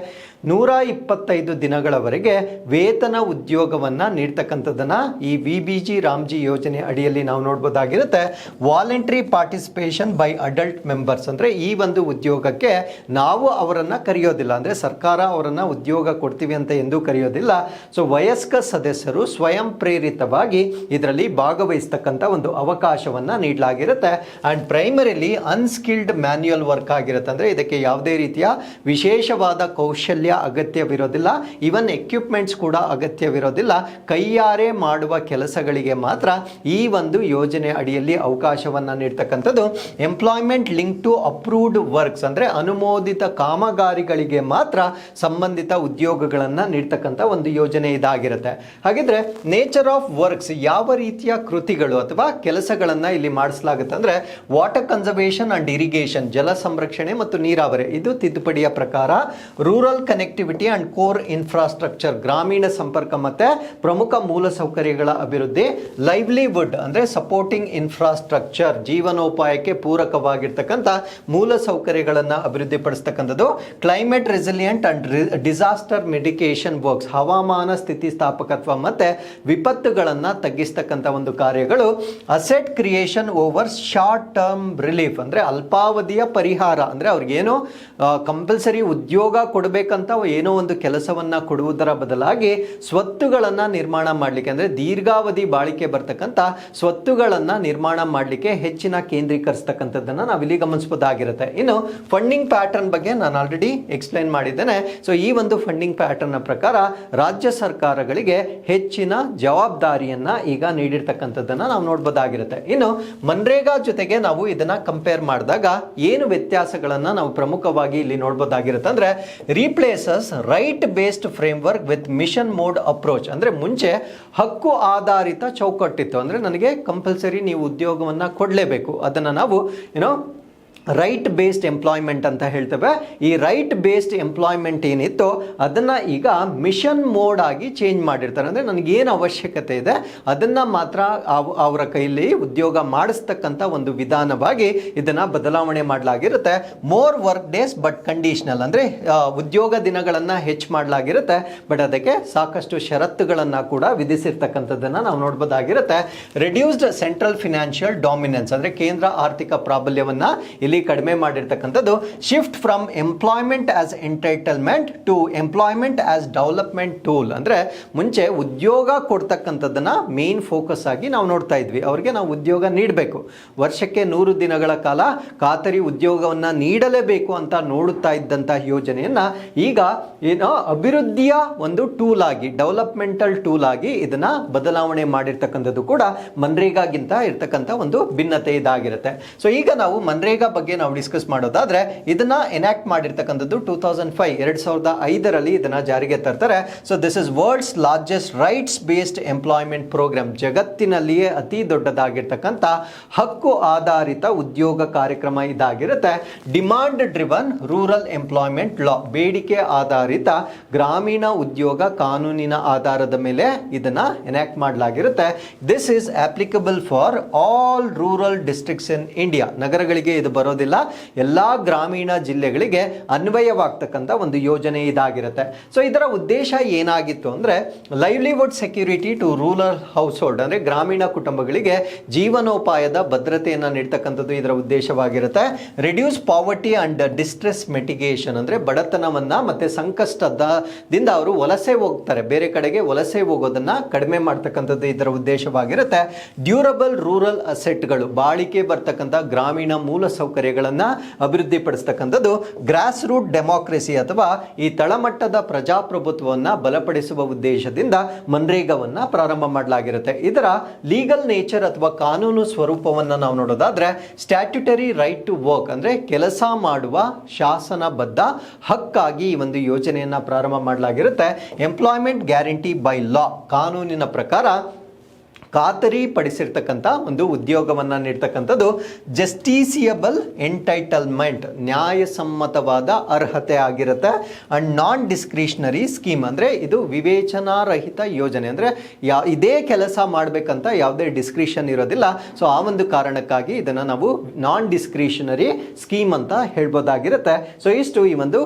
125 ದಿನಗಳವರೆಗೆ ವೇತನ ಉದ್ಯೋಗವನ್ನ ನೀಡ್ತಕ್ಕಂಥದ್ದನ್ನ ಈ ವಿಬಿಜಿ ರಾಮ್ಜಿ ಯೋಜನೆ ಅಡಿಯಲ್ಲಿ ನಾವು ನೋಡ್ಬೋದಾಗಿರುತ್ತೆ. Voluntary participation by adult members ಅಂದ್ರೆ ಈ ಒಂದು ಉದ್ಯೋಗಕ್ಕೆ ನಾವು ಅವರನ್ನ ಕರೆಯೋದಿಲ್ಲ, ಅಂದ್ರೆ ಸರ್ಕಾರ ಅವರನ್ನ ಉದ್ಯೋಗ ಕೊಡ್ತೀವಿ ಅಂತ ಎಂದೂ ಕರೆಯೋದಿಲ್ಲ. ಸೊ ವಯಸ್ಕ ಸದಸ್ಯರು ಸ್ವಯಂ ಪ್ರೇರಿತವಾಗಿ ಇದರಲ್ಲಿ ಭಾಗವಹಿಸ್ತಕ್ಕಂಥ ಒಂದು ಅವಕಾಶವನ್ನ ನೀಡಲಾಗಿರುತ್ತೆ. And primarily unskilled manual work ಆಗಿರುತ್ತೆ, ಅಂದ್ರೆ ಇದಕ್ಕೆ ಯಾವುದೇ ರೀತಿಯ ವಿಶೇಷವಾದ ಕೌಶಲ್ಯ ಅಗತ್ಯವಿರೋದಿಲ್ಲ, ಇವನ್ ಎಕ್ವಿಪ್ಮೆಂಟ್ಸ್ ಕೂಡ ಅಗತ್ಯವಿರೋದಿಲ್ಲ. ಕೈಯಾರೆ ಮಾಡುವ ಕೆಲಸಗಳಿಗೆ ಮಾತ್ರ ಈ ಒಂದು ಯೋಜನೆ ಅಡಿಯಲ್ಲಿ ಅವಕಾಶವನ್ನ ನೀಡ್ತಕ್ಕಂಥದ್ದು. Employment link to approved works ಅಂದ್ರೆ ಅನುಮೋದಿತ ಕಾಮಗಾರಿಗಳಿಗೆ ಮಾತ್ರ ಸಂಬಂಧಿತ ಉದ್ಯೋಗಗಳನ್ನ ನೀಡ್ತಕ್ಕಂಥ ಒಂದು ಯೋಜನೆ ಇದಾಗಿರುತ್ತೆ. ಹಾಗಿದ್ರೆ ನೇಚರ್ ಆಫ್ ವರ್ಕ್ಸ್, ಯಾವ ರೀತಿಯ ಕೃತಿಗಳು ಅಥವಾ ಕೆಲಸಗಳನ್ನ ಇಲ್ಲಿ ಮಾಡಿಸಲಾಗುತ್ತೆ ಅಂದ್ರೆ ವಾಟರ್ ಕನ್ಸರ್ವೇಷನ್ ಅಂಡ್ ಇರಿಗೇಷನ್, ಜಲ ಸಂರಕ್ಷಣೆ ಮತ್ತು ನೀರಾವರಿ, ಇದು ತಿದ್ದುಪಡಿಯ ಪ್ರಕಾರ. Rural connectivity and core infrastructure, ಗ್ರಾಮೀಣ ಸಂಪರ್ಕ ಮತ್ತೆ ಪ್ರಮುಖ ಮೂಲ ಸೌಕರ್ಯಗಳ ಅಭಿವೃದ್ಧಿ. ಲೈವ್ಲಿಹುಡ್ ಅಂದ್ರೆ ಸಪೋರ್ಟಿಂಗ್ ಇನ್ಫ್ರಾಸ್ಟ್ರಕ್ಚರ್, ಜೀವನೋಪಾಯಕ್ಕೆ ಪೂರಕವಾಗಿರ್ತಕ್ಕಂಥ ಮೂಲ ಸೌಕರ್ಯಗಳನ್ನು ಅಭಿವೃದ್ಧಿಪಡಿಸ್ತಕ್ಕಂಥದ್ದು. Climate resilient and disaster mitigation works, ಹವಾಮಾನ ಸ್ಥಿತಿಸ್ಥಾಪಕತ್ವ ಮತ್ತೆ ವಿಪತ್ತುಗಳನ್ನು ತಗ್ಗಿಸ್ತಕ್ಕಂಥ ಒಂದು ಕಾರ್ಯಗಳು. Asset creation over short term relief ಅಂದ್ರೆ ಅಲ್ಪಾವಧಿಯ ಪರಿಹಾರ, ಅಂದ್ರೆ ಅವ್ರಿಗೇನು ಕಂಪಲ್ಸರಿ ಉದ್ಯೋಗ ಕೊಡಬೇಕಂತ ಏನೋ ಒಂದು ಕೆಲಸವನ್ನ ಕೊಡುವುದರ ಬದಲಾಗಿ ಸ್ವತ್ತುಗಳನ್ನ ನಿರ್ಮಾಣ ಮಾಡಲಿಕ್ಕೆ, ಅಂದ್ರೆ ದೀರ್ಘಾವಧಿ ಬಾಳಿಕೆ ಬರ್ತಕ್ಕಂಥ ಸ್ವತ್ತುಗಳನ್ನ ನಿರ್ಮಾಣ ಮಾಡಲಿಕ್ಕೆ ಹೆಚ್ಚಿನ ಕೇಂದ್ರೀಕರಿಸ್ತಕ್ಕಂಥದ್ದನ್ನ ನಾವಿಲ್ಲಿ ಗಮನಿಸಬಹುದಾಗಿರುತ್ತೆ. ಇನ್ನು ಫಂಡಿಂಗ್ ಪ್ಯಾಟರ್ನ್ ಬಗ್ಗೆ ನಾನು ಆಲ್ರೆಡಿ ಎಕ್ಸ್ಪ್ಲೈನ್ ಮಾಡಿದ್ದೇನೆ. ಸೊ ಈ ಒಂದು ಫಂಡಿಂಗ್ ಪ್ಯಾಟರ್ನ್ ಪ್ರಕಾರ ರಾಜ್ಯ ಸರ್ಕಾರಗಳಿಗೆ ಹೆಚ್ಚಿನ ಜವಾಬ್ದಾರಿಯನ್ನ ಈಗ ನೀಡಿರ್ತಕ್ಕಂಥದ್ದನ್ನ ನಾವು ನೋಡಬಹುದಾಗಿರುತ್ತೆ. ಇನ್ನು ಮನ್ರೇಗಾ ಜೊತೆಗೆ ನಾವು ಇದನ್ನ ಕಂಪೇರ್ ಮಾಡಿದಾಗ ಏನು ವ್ಯತ್ಯಾಸಗಳನ್ನ ನಾವು ಪ್ರಮುಖವಾಗಿ ಇಲ್ಲಿ ನೋಡಬಹುದಾಗಿರುತ್ತೆ ಅಂದ್ರೆ, replaces right based framework with mission mode approach. ಅಂದ್ರೆ ಮುಂಚೆ ಹಕ್ಕು ಆಧಾರಿತ ಚೌಕಟ್ಟಿತ್ತು, ಅಂದ್ರೆ ನನಗೆ ಕಂಪಲ್ಸರಿ ನೀವು ಉದ್ಯೋಗವನ್ನ ಕೊಡಲೇಬೇಕು, ಅದನ್ನ ನಾವು ರೈಟ್ ಬೇಸ್ಡ್ ಎಂಪ್ಲಾಯ್ಮೆಂಟ್ ಅಂತ ಹೇಳ್ತೇವೆ. ಈ ರೈಟ್ ಬೇಸ್ಡ್ ಎಂಪ್ಲಾಯ್ಮೆಂಟ್ ಏನಿತ್ತು ಅದನ್ನ ಈಗ ಮಿಷನ್ ಮೋಡ್ ಆಗಿ ಚೇಂಜ್ ಮಾಡಿರ್ತಾರೆ. ಅಂದ್ರೆ ನನಗೇನು ಅವಶ್ಯಕತೆ ಇದೆ ಅದನ್ನ ಮಾತ್ರ ಅವರ ಕೈಯಲ್ಲಿ ಉದ್ಯೋಗ ಮಾಡಿಸ್ತಕ್ಕಂಥ ಒಂದು ವಿಧಾನವಾಗಿ ಇದನ್ನ ಬದಲಾವಣೆ ಮಾಡಲಾಗಿರುತ್ತೆ. More work days but conditional, ಅಂದ್ರೆ ಉದ್ಯೋಗ ದಿನಗಳನ್ನ ಹೆಚ್ಚು ಮಾಡಲಾಗಿರುತ್ತೆ, ಬಟ್ ಅದಕ್ಕೆ ಸಾಕಷ್ಟು ಷರತ್ತುಗಳನ್ನ ಕೂಡ ವಿಧಿಸಿರ್ತಕ್ಕಂಥದ್ದನ್ನ ನಾವು ನೋಡಬಹುದಾಗಿರುತ್ತೆ. ರಿಡ್ಯೂಸ್ಡ್ ಸೆಂಟ್ರಲ್ ಫಿನಾನ್ಷಿಯಲ್ ಡಾಮಿನೆನ್ಸ್, ಅಂದ್ರೆ ಕೇಂದ್ರ ಆರ್ಥಿಕ ಪ್ರಾಬಲ್ಯವನ್ನ ಇಲ್ಲಿ ಕಡಿಮೆ ಮಾಡಿರ್ತಕ್ಕಂಥದ್ದು. Shift from employment as entitlement to employment as development tool, ಅಂದ್ರೆ ಮುಂಚೆ ಉದ್ಯೋಗ ಕೊಡ್ತಕ್ಕಂಥದ್ದನ್ನ ಮೇನ್ ಫೋಕಸ್ ಆಗಿ ನಾವು ನೋಡ್ತಾ ಇದ್ವಿ. ಅವರಿಗೆ ನಾವು ಉದ್ಯೋಗ ನೀಡಬೇಕು, ವರ್ಷಕ್ಕೆ 100 ದಿನಗಳ ಕಾಲ ಖಾತರಿ ಉದ್ಯೋಗವನ್ನ ನೀಡಲೇಬೇಕು ಅಂತ ನೋಡುತ್ತಾ ಇದ್ದಂತಹ ಯೋಜನೆಯನ್ನ ಈಗ ಅಭಿವೃದ್ಧಿಯ ಒಂದು ಟೂಲ್ ಆಗಿ, ಡೆವಲಪ್ಮೆಂಟಲ್ ಟೂಲ್ ಆಗಿ ಇದನ್ನ ಬದಲಾವಣೆ ಮಾಡಿರ್ತಕ್ಕಂಥದ್ದು ಕೂಡ ಮನ್ರೇಗಾಗಿಂತ ಇರ್ತಕ್ಕಂಥ ಒಂದು ಭಿನ್ನತೆ ಇದಾಗಿರುತ್ತೆ. ಸೊ ಈಗ ನಾವು ಮನ್ರೇಗಾ ಬಗ್ಗೆ ನಾವು ಡಿಸ್ಕಸ್ ಮಾಡೋದಾದ್ರೆ, ಇದನ್ನ ಎನಾಕ್ಟ್ ಮಾಡಿರ್ತಕ್ಕಂಥದ್ದು 2005 ಇದನ್ನ ಜಾರಿಗೆ ತರ್ತಾರೆ. So this is world's largest rights based employment programme, ಜಗತ್ತಿನಲ್ಲಿಯೇ ಅತಿ ದೊಡ್ಡದಾಗಿರ್ತಕ್ಕಂಥ ಹಕ್ಕು ಆಧಾರಿತ ಉದ್ಯೋಗ ಕಾರ್ಯಕ್ರಮ ಇದಾಗಿರುತ್ತೆ. Demand driven rural employment law, ಬೇಡಿಕೆ ಆಧಾರಿತ ಗ್ರಾಮೀಣ ಉದ್ಯೋಗ ಕಾನೂನಿನ ಆಧಾರದ ಮೇಲೆ ಇದನ್ನ ಎನಾಕ್ಟ್ ಮಾಡಲಾಗಿರುತ್ತೆ. This is applicable for all rural districts in India, ನಗರಗಳಿಗೆ ಇದು ಬರೋದಿಲ್ಲ, ಎಲ್ಲಾ ಗ್ರಾಮೀಣ ಜಿಲ್ಲೆಗಳಿಗೆ ಅನ್ವಯವಾಗ್ತಕ್ಕಂಥ ಒಂದು ಯೋಜನೆ ಇದಾಗಿರುತ್ತೆ. ಸೊ ಇದರ ಉದ್ದೇಶ ಏನಾಗಿತ್ತು ಅಂದ್ರೆ, livelihood security to rural household, ಅಂದ್ರೆ ಗ್ರಾಮೀಣ ಕುಟುಂಬಗಳಿಗೆ ಜೀವನೋಪಾಯದ ಭದ್ರತೆಯನ್ನು ನೀಡ್ತಕ್ಕಂಥದ್ದು ಇದರ ಉದ್ದೇಶವಾಗಿರುತ್ತೆ. Reduce poverty and distress mitigation, ಅಂದ್ರೆ ಬಡತನವನ್ನ ಮತ್ತೆ ಸಂಕಷ್ಟದಿಂದ ಅವರು ವಲಸೆ ಹೋಗ್ತಾರೆ, ಬೇರೆ ಕಡೆಗೆ ವಲಸೆ ಹೋಗೋದನ್ನ ಕಡಿಮೆ ಮಾಡ್ತಕ್ಕಂಥದ್ದು ಇದರ ಉದ್ದೇಶವಾಗಿರುತ್ತೆ. ಡ್ಯೂರಬಲ್ ರೂರಲ್ ಅಸೆಟ್ಗಳು, ಬಾಳಿಕೆ ಬರ್ತಕ್ಕಂಥ ಗ್ರಾಮೀಣ ಮೂಲ ಸೌಕರ್ಯಗಳನ್ನ ಅಭಿವೃದ್ಧಿಪಡಿಸತಕ್ಕಂಥದ್ದು. ಗ್ರಾಸ್ ರೂಟ್ ಡೆಮಾಕ್ರಸಿ ಅಥವಾ ಈ ತಳಮಟ್ಟದ ಪ್ರಜಾಪ್ರಭುತ್ವವನ್ನ ಬಲಪಡಿಸುವ ಉದ್ದೇಶದಿಂದ ಮನ್ರೇಗಾವನ್ನ ಪ್ರಾರಂಭ ಮಾಡಲಾಗಿರುತ್ತೆ. ಇದರ ಲೀಗಲ್ ನೇಚರ್ ಅಥವಾ ಕಾನೂನು ಸ್ವರೂಪವನ್ನ ನಾವು ನೋಡೋದಾದ್ರೆ, ಸ್ಟ್ಯಾಟ್ಯುಟರಿ ರೈಟ್ ಟು ವರ್ಕ್, ಅಂದ್ರೆ ಕೆಲಸ ಮಾಡುವ ಶಾಸನಬದ್ಧ ಹಕ್ಕಾಗಿ ಈ ಒಂದು ಯೋಜನೆಯನ್ನ ಪ್ರಾರಂಭ ಮಾಡಲಾಗಿರುತ್ತೆ. ಎಂಪ್ಲಾಯ್ಮೆಂಟ್ ಗ್ಯಾರಂಟಿ ಬೈ ಲಾ, ಕಾನೂನಿನ ಪ್ರಕಾರ ಖಾತರಿ ಪಡಿಸಿರ್ತಕ್ಕಂಥ ಒಂದು ಉದ್ಯೋಗವನ್ನ ನೀಡ್ತಕ್ಕಂಥದ್ದು. ಜಸ್ಟಿಸಿಯಬಲ್ ಎಂಟೈಟಲ್ಮೆಂಟ್, ನ್ಯಾಯಸಮ್ಮತವಾದ ಅರ್ಹತೆ ಆಗಿರುತ್ತೆ. ಅಂಡ್ ನಾನ್ ಡಿಸ್ಕ್ರಿಷನರಿ ಸ್ಕೀಮ್, ಅಂದ್ರೆ ಇದು ವಿವೇಚನಾರಹಿತ ಯೋಜನೆ, ಅಂದ್ರೆ ಇದೇ ಕೆಲಸ ಮಾಡಬೇಕಂತ ಯಾವುದೇ ಡಿಸ್ಕ್ರಿಷನ್ ಇರೋದಿಲ್ಲ. ಸೊ ಆ ಒಂದು ಕಾರಣಕ್ಕಾಗಿ ಇದನ್ನ ನಾವು ನಾನ್ ಡಿಸ್ಕ್ರಿಷನರಿ ಸ್ಕೀಮ್ ಅಂತ ಹೇಳ್ಬೋದಾಗಿರುತ್ತೆ. ಸೊ ಇಷ್ಟು ಈ ಒಂದು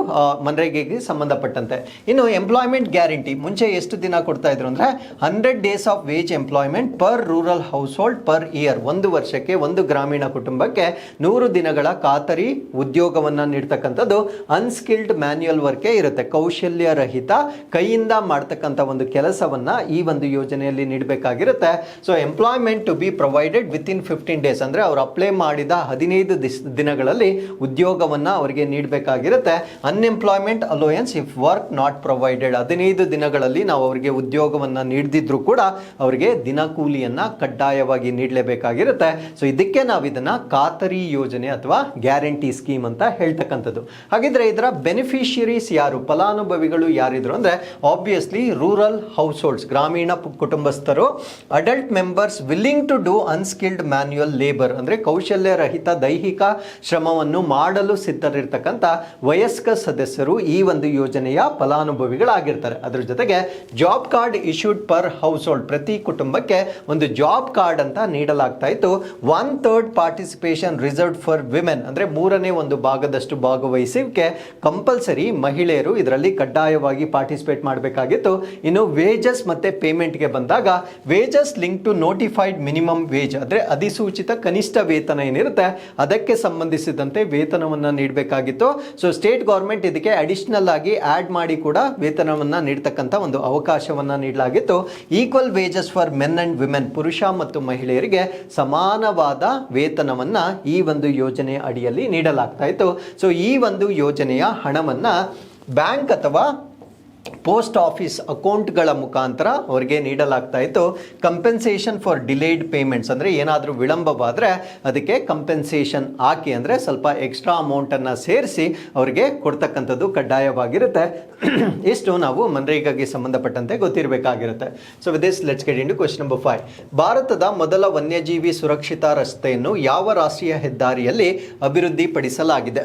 ಮನ್ರೇಗಾಗೆ ಸಂಬಂಧಪಟ್ಟಂತೆ. ಇನ್ನು ಎಂಪ್ಲಾಯ್ಮೆಂಟ್ ಗ್ಯಾರಂಟಿ, ಮುಂಚೆ ಎಷ್ಟು ದಿನ ಕೊಡ್ತಾ ಇದ್ರು ಅಂದ್ರೆ 100 days of wage employment per rural household per year, ಒಂದು ವರ್ಷಕ್ಕೆ ಒಂದು ಗ್ರಾಮೀಣ ಕುಟುಂಬಕ್ಕೆ 100 ದಿನಗಳ ಖಾತರಿ ಉದ್ಯೋಗವನ್ನ ನೀಡ್ತಕ್ಕಂಥದ್ದು. ಅನ್ಸ್ಕಿಲ್ಡ್ ಮ್ಯಾನ್ಯುಯಲ್ ವರ್ಕೇ ಇರುತ್ತೆ, ಕೌಶಲ್ಯ ರಹಿತ ಕೈಯಿಂದ ಮಾಡ್ತಕ್ಕಂಥ ಒಂದು ಕೆಲಸವನ್ನ ಈ ಒಂದು ಯೋಜನೆಯಲ್ಲಿ ನೀಡಬೇಕಾಗಿರುತ್ತೆ. So employment to be provided within 15 days, ಅಂದ್ರೆ ಅವ್ರು ಅಪ್ಲೈ ಮಾಡಿದ 15 ದಿನಗಳಲ್ಲಿ ಉದ್ಯೋಗವನ್ನ ಅವರಿಗೆ ನೀಡಬೇಕಾಗಿರುತ್ತೆ. Unemployment allowance if work not provided, 15 ದಿನಗಳಲ್ಲಿ ನಾವು ಅವರಿಗೆ ಉದ್ಯೋಗವನ್ನ ನೀಡದಿದ್ರು ಕೂಡ ಅವರಿಗೆ ದಿನಕೂಲಿಯನ್ನ ಕಡ್ಡಾಯವಾಗಿ ನೀಡಲೇಬೇಕಾಗಿರುತ್ತೆ. ಸೊ ಇದಕ್ಕೆ ನಾವು ಇದನ್ನ ಖಾತರಿ ಯೋಜನೆ ಅಥವಾ ಗ್ಯಾರಂಟಿ ಸ್ಕೀಮ್ ಅಂತ ಹೇಳ್ತಕ್ಕಂಥದ್ದು. ಹಾಗಿದ್ರೆ ಇದರ ಬೆನಿಫಿಷಿಯರೀಸ್ ಯಾರು, ಫಲಾನುಭವಿಗಳು ಯಾರಿದ್ರು ಅಂದ್ರೆ, ಆಬ್ವಿಯಸ್ಲಿ ರೂರಲ್ ಹೌಸ್ ಹೋಲ್ಡ್ಸ್, ಗ್ರಾಮೀಣ ಕುಟುಂಬಸ್ಥರು. Adult members willing to do unskilled manual labour, ಅಂದ್ರೆ ಕೌಶಲ್ಯ ರಹಿತ ದೈಹಿಕ ಶ್ರಮವನ್ನು ಮಾಡಲು ಸಿದ್ಧರಿರ್ತಕ್ಕಂಥ ವಯಸ್ಕ ಸದಸ್ಯರು ಈ ಒಂದು ಯೋಜನೆಯ ಫಲಾನುಭವಿಗಳಾಗಿರ್ತಾರೆ. ಅದರ ಜೊತೆಗೆ job card issued per house hold, ಪ್ರತಿ ಕುಟುಂಬಕ್ಕೆ ಒಂದು ಜಾಬ್ ಕಾರ್ಡ್ ಅಂತ ನೀಡಲಾಗ್ತಾ ಇತ್ತು. 1/3 ಪಾರ್ಟಿಸಿಪೇಷನ್ ರಿಸರ್ವ್ಡ್ ಫಾರ್ ವಿಮೆನ್, ಅಂದ್ರೆ 1/3 ಭಾಗದಷ್ಟು ಭಾಗವಹಿಸುವಿಕೆ ಕಂಪಲ್ಸರಿ, ಮಹಿಳೆಯರು ಇದರಲ್ಲಿ ಕಡ್ಡಾಯವಾಗಿ ಪಾರ್ಟಿಸಿಪೇಟ್ ಮಾಡಬೇಕಾಗಿತ್ತು. ಇನ್ನು ವೇಜಸ್ ಮತ್ತೆ ಪೇಮೆಂಟ್ಗೆ ಬಂದಾಗ, wages link to notified minimum wage, ಅಂದ್ರೆ ಅಧಿಸೂಚಿತ ಕನಿಷ್ಠ ವೇತನ ಏನಿರುತ್ತೆ ಅದಕ್ಕೆ ಸಂಬಂಧಿಸಿದಂತೆ ವೇತನವನ್ನ ನೀಡಬೇಕಾಗಿತ್ತು. ಸೊ ಸ್ಟೇಟ್ ಗೌರ್ಮೆಂಟ್ ಇದಕ್ಕೆ ಅಡಿಷನಲ್ ಆಗಿ ಆಡ್ ಮಾಡಿ ಕೂಡ ವೇತನವನ್ನ ನೀಡತಕ್ಕಂತ ಒಂದು ಅವಕಾಶವನ್ನ ನೀಡಲಾಗಿತ್ತು. Equal wages for men and women, ಪುರುಷ ಮತ್ತು ಮಹಿಳೆಯರಿಗೆ ಸಮಾನವಾದ ವೇತನವನ್ನ ಈ ಒಂದು ಯೋಜನೆ ಅಡಿಯಲ್ಲಿ ನೀಡಲಾಗ್ತಾ ಇತ್ತು. ಸೊ ಈ ಒಂದು ಯೋಜನೆಯ ಹಣವನ್ನ ಬ್ಯಾಂಕ್ ಅಥವಾ ಪೋಸ್ಟ್ ಆಫೀಸ್ ಅಕೌಂಟ್ಗಳ ಮುಖಾಂತರ ಅವರಿಗೆ ನೀಡಲಾಗ್ತಾ ಇತ್ತು. ಕಂಪೆನ್ಸೇಷನ್ ಫಾರ್ ಡಿಲೇಡ್ ಪೇಮೆಂಟ್ಸ್, ಅಂದರೆ ಏನಾದರೂ ವಿಳಂಬವಾದರೆ ಅದಕ್ಕೆ ಕಂಪೆನ್ಸೇಷನ್ ಹಾಕಿ, ಅಂದರೆ ಸ್ವಲ್ಪ ಎಕ್ಸ್ಟ್ರಾ ಅಮೌಂಟನ್ನು ಸೇರಿಸಿ ಅವರಿಗೆ ಕೊಡ್ತಕ್ಕಂಥದ್ದು ಕಡ್ಡಾಯವಾಗಿರುತ್ತೆ. ಇಷ್ಟು ನಾವು ಮನ್ರೇಗಾಗೆ ಸಂಬಂಧಪಟ್ಟಂತೆ ಗೊತ್ತಿರಬೇಕಾಗಿರುತ್ತೆ. So with this let's get into question number 5. ಭಾರತದ ಮೊದಲ ವನ್ಯಜೀವಿ ಸುರಕ್ಷಿತ ರಸ್ತೆಯನ್ನು ಯಾವ ರಾಷ್ಟ್ರೀಯ ಹೆದ್ದಾರಿಯಲ್ಲಿ ಅಭಿವೃದ್ಧಿಪಡಿಸಲಾಗಿದೆ?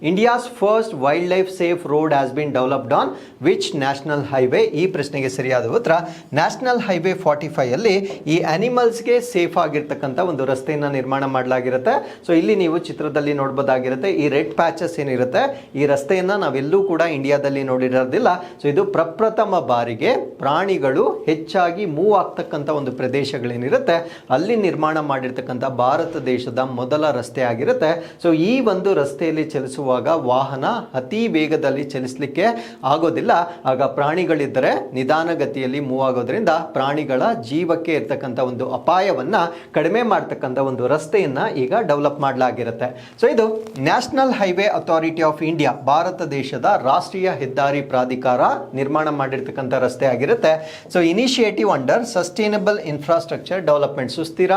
India's first wild life safe road has been developed on which national highway? ಈ ಪ್ರಶ್ನೆಗೆ ಸರಿಯಾದ ಉತ್ತರ ನ್ಯಾಷನಲ್ ಹೈವೇ 45 ಅಲ್ಲಿ ಈ ಅನಿಮಲ್ಸ್ಗೆ ಸೇಫ್ ಆಗಿರ್ತಕ್ಕಂಥ ಒಂದು ರಸ್ತೆಯನ್ನು ನಿರ್ಮಾಣ ಮಾಡಲಾಗಿರುತ್ತೆ. ಸೊ ಇಲ್ಲಿ ನೀವು ಚಿತ್ರದಲ್ಲಿ ನೋಡ್ಬೋದಾಗಿರುತ್ತೆ, ಈ ರೆಡ್ ಪ್ಯಾಚಸ್ ಏನಿರುತ್ತೆ ಈ ರಸ್ತೆಯನ್ನು ನಾವೆಲ್ಲೂ ಕೂಡ ಇಂಡಿಯಾದಲ್ಲಿ ನೋಡಿರೋದಿಲ್ಲ. ಸೊ ಇದು ಪ್ರಪ್ರಥಮ ಬಾರಿಗೆ ಪ್ರಾಣಿಗಳು ಹೆಚ್ಚಾಗಿ ಮೂವ್ ಆಗ್ತಕ್ಕಂಥ ಒಂದು ಪ್ರದೇಶಗಳೇನಿರುತ್ತೆ ಅಲ್ಲಿ ನಿರ್ಮಾಣ ಮಾಡಿರ್ತಕ್ಕಂಥ ಭಾರತ ದೇಶದ ಮೊದಲ ರಸ್ತೆ ಆಗಿರುತ್ತೆ. ಸೊ ಈ ಒಂದು ರಸ್ತೆಯಲ್ಲಿ ಚಲಿಸುವಾಗ ವಾಹನ ಅತಿ ವೇಗದಲ್ಲಿ ಚಲಿಸಲಿಕ್ಕೆ ಆಗೋದಿಲ್ಲ. ಆಗ ಪ್ರಾಣಿಗಳಿದ್ದರೆ ನಿಧಾನಗತಿಯಲ್ಲಿ ಮೂವ್ ಆಗೋದ್ರಿಂದ ಪ್ರಾಣಿಗಳ ಜೀವಕ್ಕೆ ಇರ್ತಕ್ಕಂಥ ಒಂದು ಅಪಾಯವನ್ನ ಕಡಿಮೆ ಮಾಡ್ತಕ್ಕಂಥ ಒಂದು ರಸ್ತೆಯನ್ನ ಈಗ ಡೆವಲಪ್ ಮಾಡಲಾಗಿರುತ್ತೆ. ಸೊ ಇದು national highway authority of India, Bharat ದೇಶದ ರಾಷ್ಟ್ರೀಯ ಹೆದ್ದಾರಿ ಪ್ರಾಧಿಕಾರ ನಿರ್ಮಾಣ ಮಾಡಿರ್ತಕ್ಕಂಥ ರಸ್ತೆ ಆಗಿರುತ್ತೆ. So initiative under sustainable infrastructure development, ಸುಸ್ಥಿರ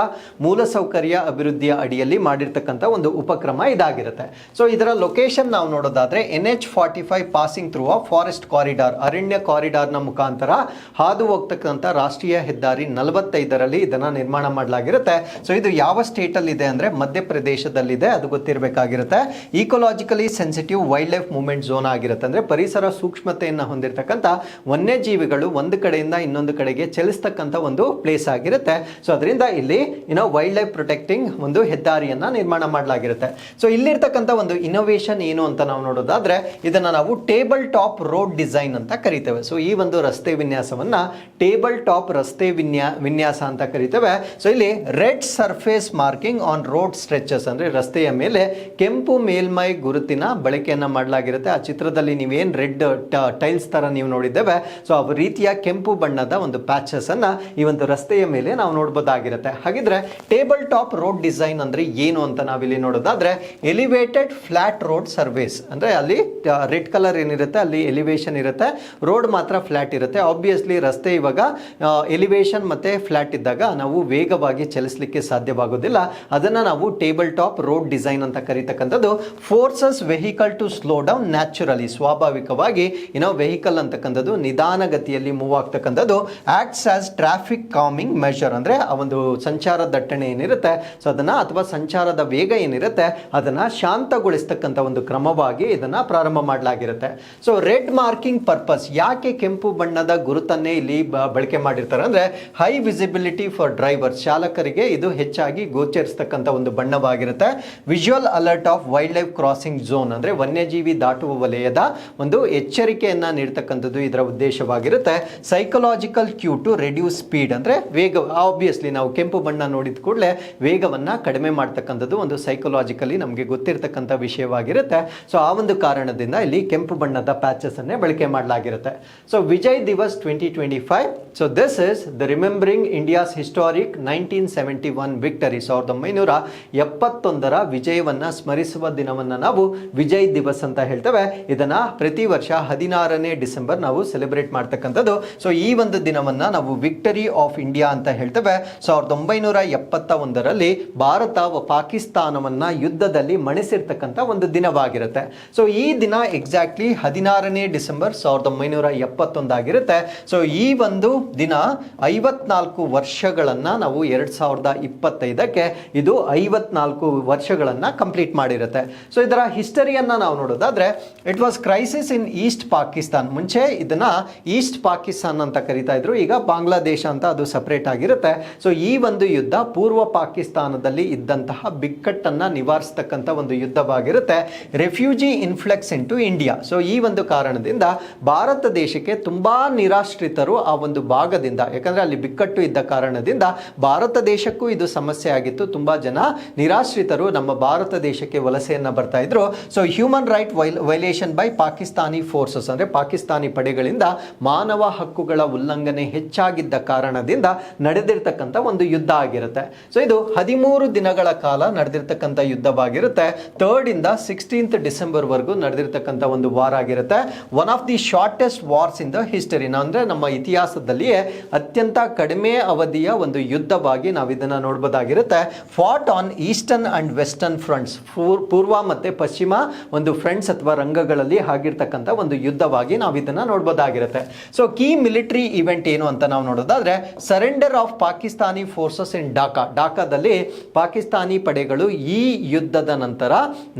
ಮೂಲಸೌಕರ್ಯ ಅಭಿವೃದ್ಧಿಯ ಅಡಿಯಲ್ಲಿ ಮಾಡಿರ್ತಕ್ಕಂಥ ಒಂದು ಉಪಕ್ರಮ ಇದಾಗಿರುತ್ತೆ. ಸೊ ಇದರ ಲೊಕೇಶನ್ ನಾವು ನೋಡೋದಾದ್ರೆ NH45 passing through a forest corridor, ಅರಣ್ಯ ಕಾರಿಡಾರ್ನ ಮುಖಾಂತರ ಹಾದು ಹೋಗ್ತಕ್ಕಂಥ ರಾಷ್ಟ್ರೀಯ ಹೆದ್ದಾರಿ 45ರಲ್ಲಿ ಇದನ್ನ ನಿರ್ಮಾಣ ಮಾಡಲಾಗಿರುತ್ತೆ. ಸೊ ಇದು ಯಾವ ಸ್ಟೇಟ್ ಅಲ್ಲಿ ಇದೆ ಅಂದ್ರೆ ಮಧ್ಯಪ್ರದೇಶದಲ್ಲಿದೆ, ಅದು ಗೊತ್ತಿರಬೇಕಾಗಿರುತ್ತೆ. Ecologically sensitive wildlife movement zone ಆಗಿರುತ್ತೆ, ಅಂದ್ರೆ ಪರಿಸರ ಸೂಕ್ಷ್ಮತೆಯನ್ನು ಹೊಂದಿರತಕ್ಕಂಥ ವನ್ಯಜೀವಿಗಳು ಒಂದು ಕಡೆಯಿಂದ ಇನ್ನೊಂದು ಕಡೆಗೆ ಚಲಿಸ್ತಕ್ಕಂಥ ಒಂದು ಪ್ಲೇಸ್ ಆಗಿರುತ್ತೆ. ಸೊ ಅದರಿಂದ ಇಲ್ಲಿ ವೈಲ್ಡ್ ಲೈಫ್ ಪ್ರೊಟೆಕ್ಟಿಂಗ್ ಒಂದು ಹೆದ್ದಾರಿಯನ್ನ ನಿರ್ಮಾಣ ಮಾಡಲಾಗಿರುತ್ತೆ. ಸೊ ಇಲ್ಲಿರ್ತಕ್ಕಂಥ ಒಂದು ಇನೋವೇಷನ್ ಏನು ಅಂತ ನಾವು ನೋಡೋದಾದ್ರೆ ಇದನ್ನ ನಾವು ಟೇಬಲ್ ಟಾಪ್ ರೋಡ್ ಡಿಸೈನ್ ಅಂತ ಕರಿತೇವೆ. ಸೊ ಈ ಒಂದು ರಸ್ತೆ ವಿನ್ಯಾಸವನ್ನ ಟೇಬಲ್ ಟಾಪ್ ರಸ್ತೆ ವಿನ್ಯಾಸ ಅಂತ ಕರಿತೇವೆ. ಸೊ ಇಲ್ಲಿ red surface marking on road stretches, ಅಂದ್ರೆ ರಸ್ತೆಯ ಮೇಲೆ ಕೆಂಪು ಮೇಲ್ಮೈ ಗುರುತಿನ ಬಳಕೆಯನ್ನ ಮಾಡಲಾಗಿರುತ್ತೆ. ಆ ಚಿತ್ರದಲ್ಲಿ ನೀವೇನ್ ರೆಡ್ ಟೈಲ್ಸ್ ತರ ನೀವು ನೋಡಿದ್ದೇವೆ, ಸೊ ಆ ರೀತಿಯ ಕೆಂಪು ಬಣ್ಣದ ಒಂದು ಪ್ಯಾಚಸ್ ಅನ್ನ ಈ ಒಂದು ರಸ್ತೆಯ ಮೇಲೆ ನಾವು ನೋಡಬಹುದಾಗಿರುತ್ತೆ. ಹಾಗಿದ್ರೆ ಟೇಬಲ್ ಟಾಪ್ ರೋಡ್ ಡಿಸೈನ್ ಅಂದ್ರೆ ಏನು ಅಂತ ನಾವಿಲ್ಲಿ ನೋಡೋದಾದ್ರೆ ಎಲಿವೇಟೆಡ್ ಫ್ಲಾಟ್ ರೋಡ್ ಸರ್ವೇಸ್, ಅಂದ್ರೆ ಅಲ್ಲಿ ರೆಡ್ ಕಲರ್ ಏನಿರುತ್ತೆ ಅಲ್ಲಿ ಎಲಿವೇಶನ್ ಇರುತ್ತೆ, ರೋಡ್ ಮಾತ್ರ ಫ್ಲಾಟ್ ಇರುತ್ತೆ. ಆಬ್ವಿಯಸ್ಲಿ ರಸ್ತೆ ಇವಾಗ ಎಲಿವೇಶನ್ ಮತ್ತೆ ಫ್ಲಾಟ್ ಇದ್ದಾಗ ನಾವು ವೇಗವಾಗಿ ಚಲಿಸಲಿಕ್ಕೆ ಸಾಧ್ಯವಾಗೋದಿಲ್ಲ. ಅದನ್ನ ನಾವು ಟೇಬಲ್ ಟಾಪ್ ರೋಡ್ ಡಿಸೈನ್ ಅಂತ ಕರೀತಕ್ಕಂಥದ್ದು. Forces vehicle to slow down naturally, ಸ್ವಾಭಾವಿಕವಾಗಿ ವೆಹಿಕಲ್ ಅಂತಕ್ಕಂಥದ್ದು ನಿಧಾನಗತಿಯಲ್ಲಿ ಮೂವ್ ಆಗ್ತಕ್ಕಂಥದ್ದು. Acts as traffic calming measure, ಅಂದ್ರೆ ಆ ಒಂದು ಸಂಚಾರ ದಟ್ಟಣೆ ಏನಿರುತ್ತೆ ಸೊ ಅದನ್ನ ಅಥವಾ ಸಂಚಾರದ ವೇಗ ಏನಿರುತ್ತೆ ಅದನ್ನ ಶಾಂತಗೊಳಿಸ್ತಕ್ಕಂಥ ಒಂದು ಕ್ರಮವಾಗಿ ಇದನ್ನ ಪ್ರಾರಂಭ ಮಾಡಲಾಗಿರುತ್ತೆ. ಸೊ ರೆಡ್ ಮಾರ್ಕಿಂಗ್ ಪರ್ಪಸ್, ಯಾಕೆ ಕೆಂಪು ಬಣ್ಣದ ಗುರುತನ್ನೇ ಇಲ್ಲಿ ಬಳಕೆ ಮಾಡಿರ್ತಾರೆ ಅಂದ್ರೆ ಹೈ ವಿಸಿಬಿಲಿಟಿ ಫಾರ್ ಡ್ರೈವರ್ಸ್, ಚಾಲಕರಿಗೆ ಇದು ಹೆಚ್ಚಾಗಿ ಗೋಚರಿಸತಕ್ಕಂಥ ಒಂದು ಬಣ್ಣವಾಗಿರುತ್ತೆ. Visual alert of wildlife crossing zone, ಅಂದ್ರೆ ವನ್ಯಜೀವಿ ದಾಟುವ ವಲಯದ ಒಂದು ಎಚ್ಚರಿಕೆಯನ್ನ ನೀಡತಕ್ಕಂಥದ್ದು ಇದರ ಉದ್ದೇಶವಾಗಿರುತ್ತೆ. Psychological cue to reduce speed, ಅಂದ್ರೆ ವೇಗ, ಆಬ್ವಿಯಸ್ಲಿ ನಾವು ಕೆಂಪು ಬಣ್ಣ ನೋಡಿದ ಕೂಡಲೇ ವೇಗವನ್ನ ಕಡಿಮೆ ಮಾಡ್ತಕ್ಕಂಥದ್ದು ಒಂದು ಸೈಕಲಾಜಿಕಲಿ ನಮಗೆ ಗೊತ್ತಿರತಕ್ಕಂಥ ವಿಷಯವಾಗಿರುತ್ತೆ. ಸೊ ಆ ಒಂದು ಕಾರಣದಿಂದ ಇಲ್ಲಿ ಕೆಂಪು ಬಣ್ಣದ ಪ್ಯಾಚಸ್ ಅನ್ನೇ ಬಳಕೆ ಮಾಡಲಾಗಿರುತ್ತೆ. So Vijay Diwas 2025, so this is the remembering India's historic 1971 victory, 1971ರ ವಿಜಯವನ್ನ ಸ್ಮರಿಸುವ ದಿನವನ್ನ ನಾವು ವಿಜಯ್ ದಿವಸ್ ಅಂತ ಹೇಳ್ತೇವೆ. ಇದನ್ನ ಪ್ರತಿ ವರ್ಷ 16ನೇ ಡಿಸೆಂಬರ್ ನಾವು ಸೆಲೆಬ್ರೇಟ್ ಮಾಡ್ತಕ್ಕಂಥದ್ದು. ಸೊ ಈ ಒಂದು ದಿನವನ್ನ ನಾವು ವಿಕ್ಟರಿ ಆಫ್ ಇಂಡಿಯಾ ಅಂತ ಹೇಳ್ತೇವೆ. 1971ರಲ್ಲಿ ಭಾರತ ಪಾಕಿಸ್ತಾನವನ್ನ ಯುದ್ಧದಲ್ಲಿ ಮಣಿಸಿರ್ತಕ್ಕಂಥ ಒಂದು ದಿನವಾಗಿರುತ್ತೆ. ಸೊ ಈ ದಿನ ಎಕ್ಸಾಕ್ಟ್ಲಿ 16ನೇ ಡಿಸೆಂಬರ್ 1971 ಆಗಿರುತ್ತೆ. ಸೊ ಈ ಒಂದು ದಿನ 54 ವರ್ಷಗಳನ್ನು ನಾವು 2025ಕ್ಕೆ ಇದು 54 ವರ್ಷಗಳನ್ನು ಕಂಪ್ಲೀಟ್ ಮಾಡಿರುತ್ತೆ. ಸೊ ಇದರ ಹಿಸ್ಟರಿಯನ್ನು ನಾವು ನೋಡೋದಾದ್ರೆ it was crisis in East Pakistan. ಮುಂಚೆ ಇದನ್ನ ಈಸ್ಟ್ ಪಾಕಿಸ್ತಾನ್ ಅಂತ ಕರಿತಾ ಇದ್ರು, ಈಗ ಬಾಂಗ್ಲಾದೇಶ ಅಂತ ಅದು ಸಪರೇಟ್ ಆಗಿರುತ್ತೆ. ಸೊ ಈ ಒಂದು ಯುದ್ಧ ಪೂರ್ವ ಪಾಕಿಸ್ತಾನದಲ್ಲಿ ಇದ್ದಂತಹ ಬಿಕ್ಕಟ್ಟನ್ನ ನಿವಾರಿಸತಕ್ಕಂಥ ಒಂದು ಯುದ್ಧವಾಗಿರುತ್ತೆ. Refugee influx into India. So ಈ ಒಂದು ಕಾರಣದಿಂದ ಭಾರತ ದೇಶಕ್ಕೆ ತುಂಬಾ ನಿರಾಶ್ರಿತರು ಆ ಒಂದು ಭಾಗದಿಂದ, ಯಾಕಂದ್ರೆ ಅಲ್ಲಿ ಬಿಕ್ಕಟ್ಟು ಇದ್ದ ಕಾರಣದಿಂದ ಭಾರತ ದೇಶಕ್ಕೂ ಇದು ಸಮಸ್ಯೆ ಆಗಿತ್ತು. ತುಂಬಾ ಜನ ನಿರಾಶ್ರಿತರು ನಮ್ಮ ಭಾರತ ದೇಶಕ್ಕೆ ವಲಸೆಯನ್ನ ಬರ್ತಾ ಇದ್ರು. So human right violation by Pakistani forces, ಅಂದ್ರೆ ಪಾಕಿಸ್ತಾನಿ ಪಡೆಗಳಿಂದ ಮಾನವ ಹಕ್ಕುಗಳ ಉಲ್ಲಂಘನೆ ಹೆಚ್ಚಾಗಿದ್ದ ಕಾರಣದಿಂದ ನಡೆದಿರ್ತಕ್ಕಂಥ ಒಂದು ಯುದ್ಧ ಆಗಿರುತ್ತೆ. ಸೊ ಇದು 13 ದಿನಗಳ ಕಾಲ ನಡೆದಿರ್ತಕ್ಕಂಥ ಯುದ್ಧವಾಗಿರುತ್ತೆ. 3rd ಇಂದ 16th ಡಿಸೆಂಬರ್ ವರೆಗೂ ನಡೆದಿರ್ತಕ್ಕಂಥ ಒಂದು ವಾರ್ ಆಗಿರುತ್ತೆ. One of the shortest wars in the history, ಅಂದ್ರೆ ನಮ್ಮ ಇತಿಹಾಸದಲ್ಲಿಯೇ ಅತ್ಯಂತ ಕಡಿಮೆ ಅವಧಿಯ ಒಂದು ಯುದ್ಧವಾಗಿ ನಾವು ಇದನ್ನ ನೋಡಬಹುದಾಗಿರುತ್ತೆ. Fought on eastern and western fronts, ಪೂರ್ವ ಮತ್ತೆ ಪಶ್ಚಿಮ ಒಂದು ಫ್ರಂಟ್ಸ್ ಅಥವಾ ರಂಗಗಳಲ್ಲಿ ಆಗಿರ್ತಕ್ಕಂಥ ಒಂದು ಯುದ್ಧವಾಗಿ ನಾವು ಇದನ್ನ ನೋಡಬಹುದಾಗಿರುತ್ತೆ. ಸೊ ಕೀ ಮಿಲಿಟರಿ ಇವೆಂಟ್ ಏನು ಅಂತ ನಾವು ನೋಡೋದಾದ್ರೆ surrender of Pakistani forces in ಢಾಕಾದಲ್ಲಿ ಪಾಕಿಸ್ತಾನಿ ಪಡೆಗಳು ಈ ಯುದ್ಧದ ನಂತರ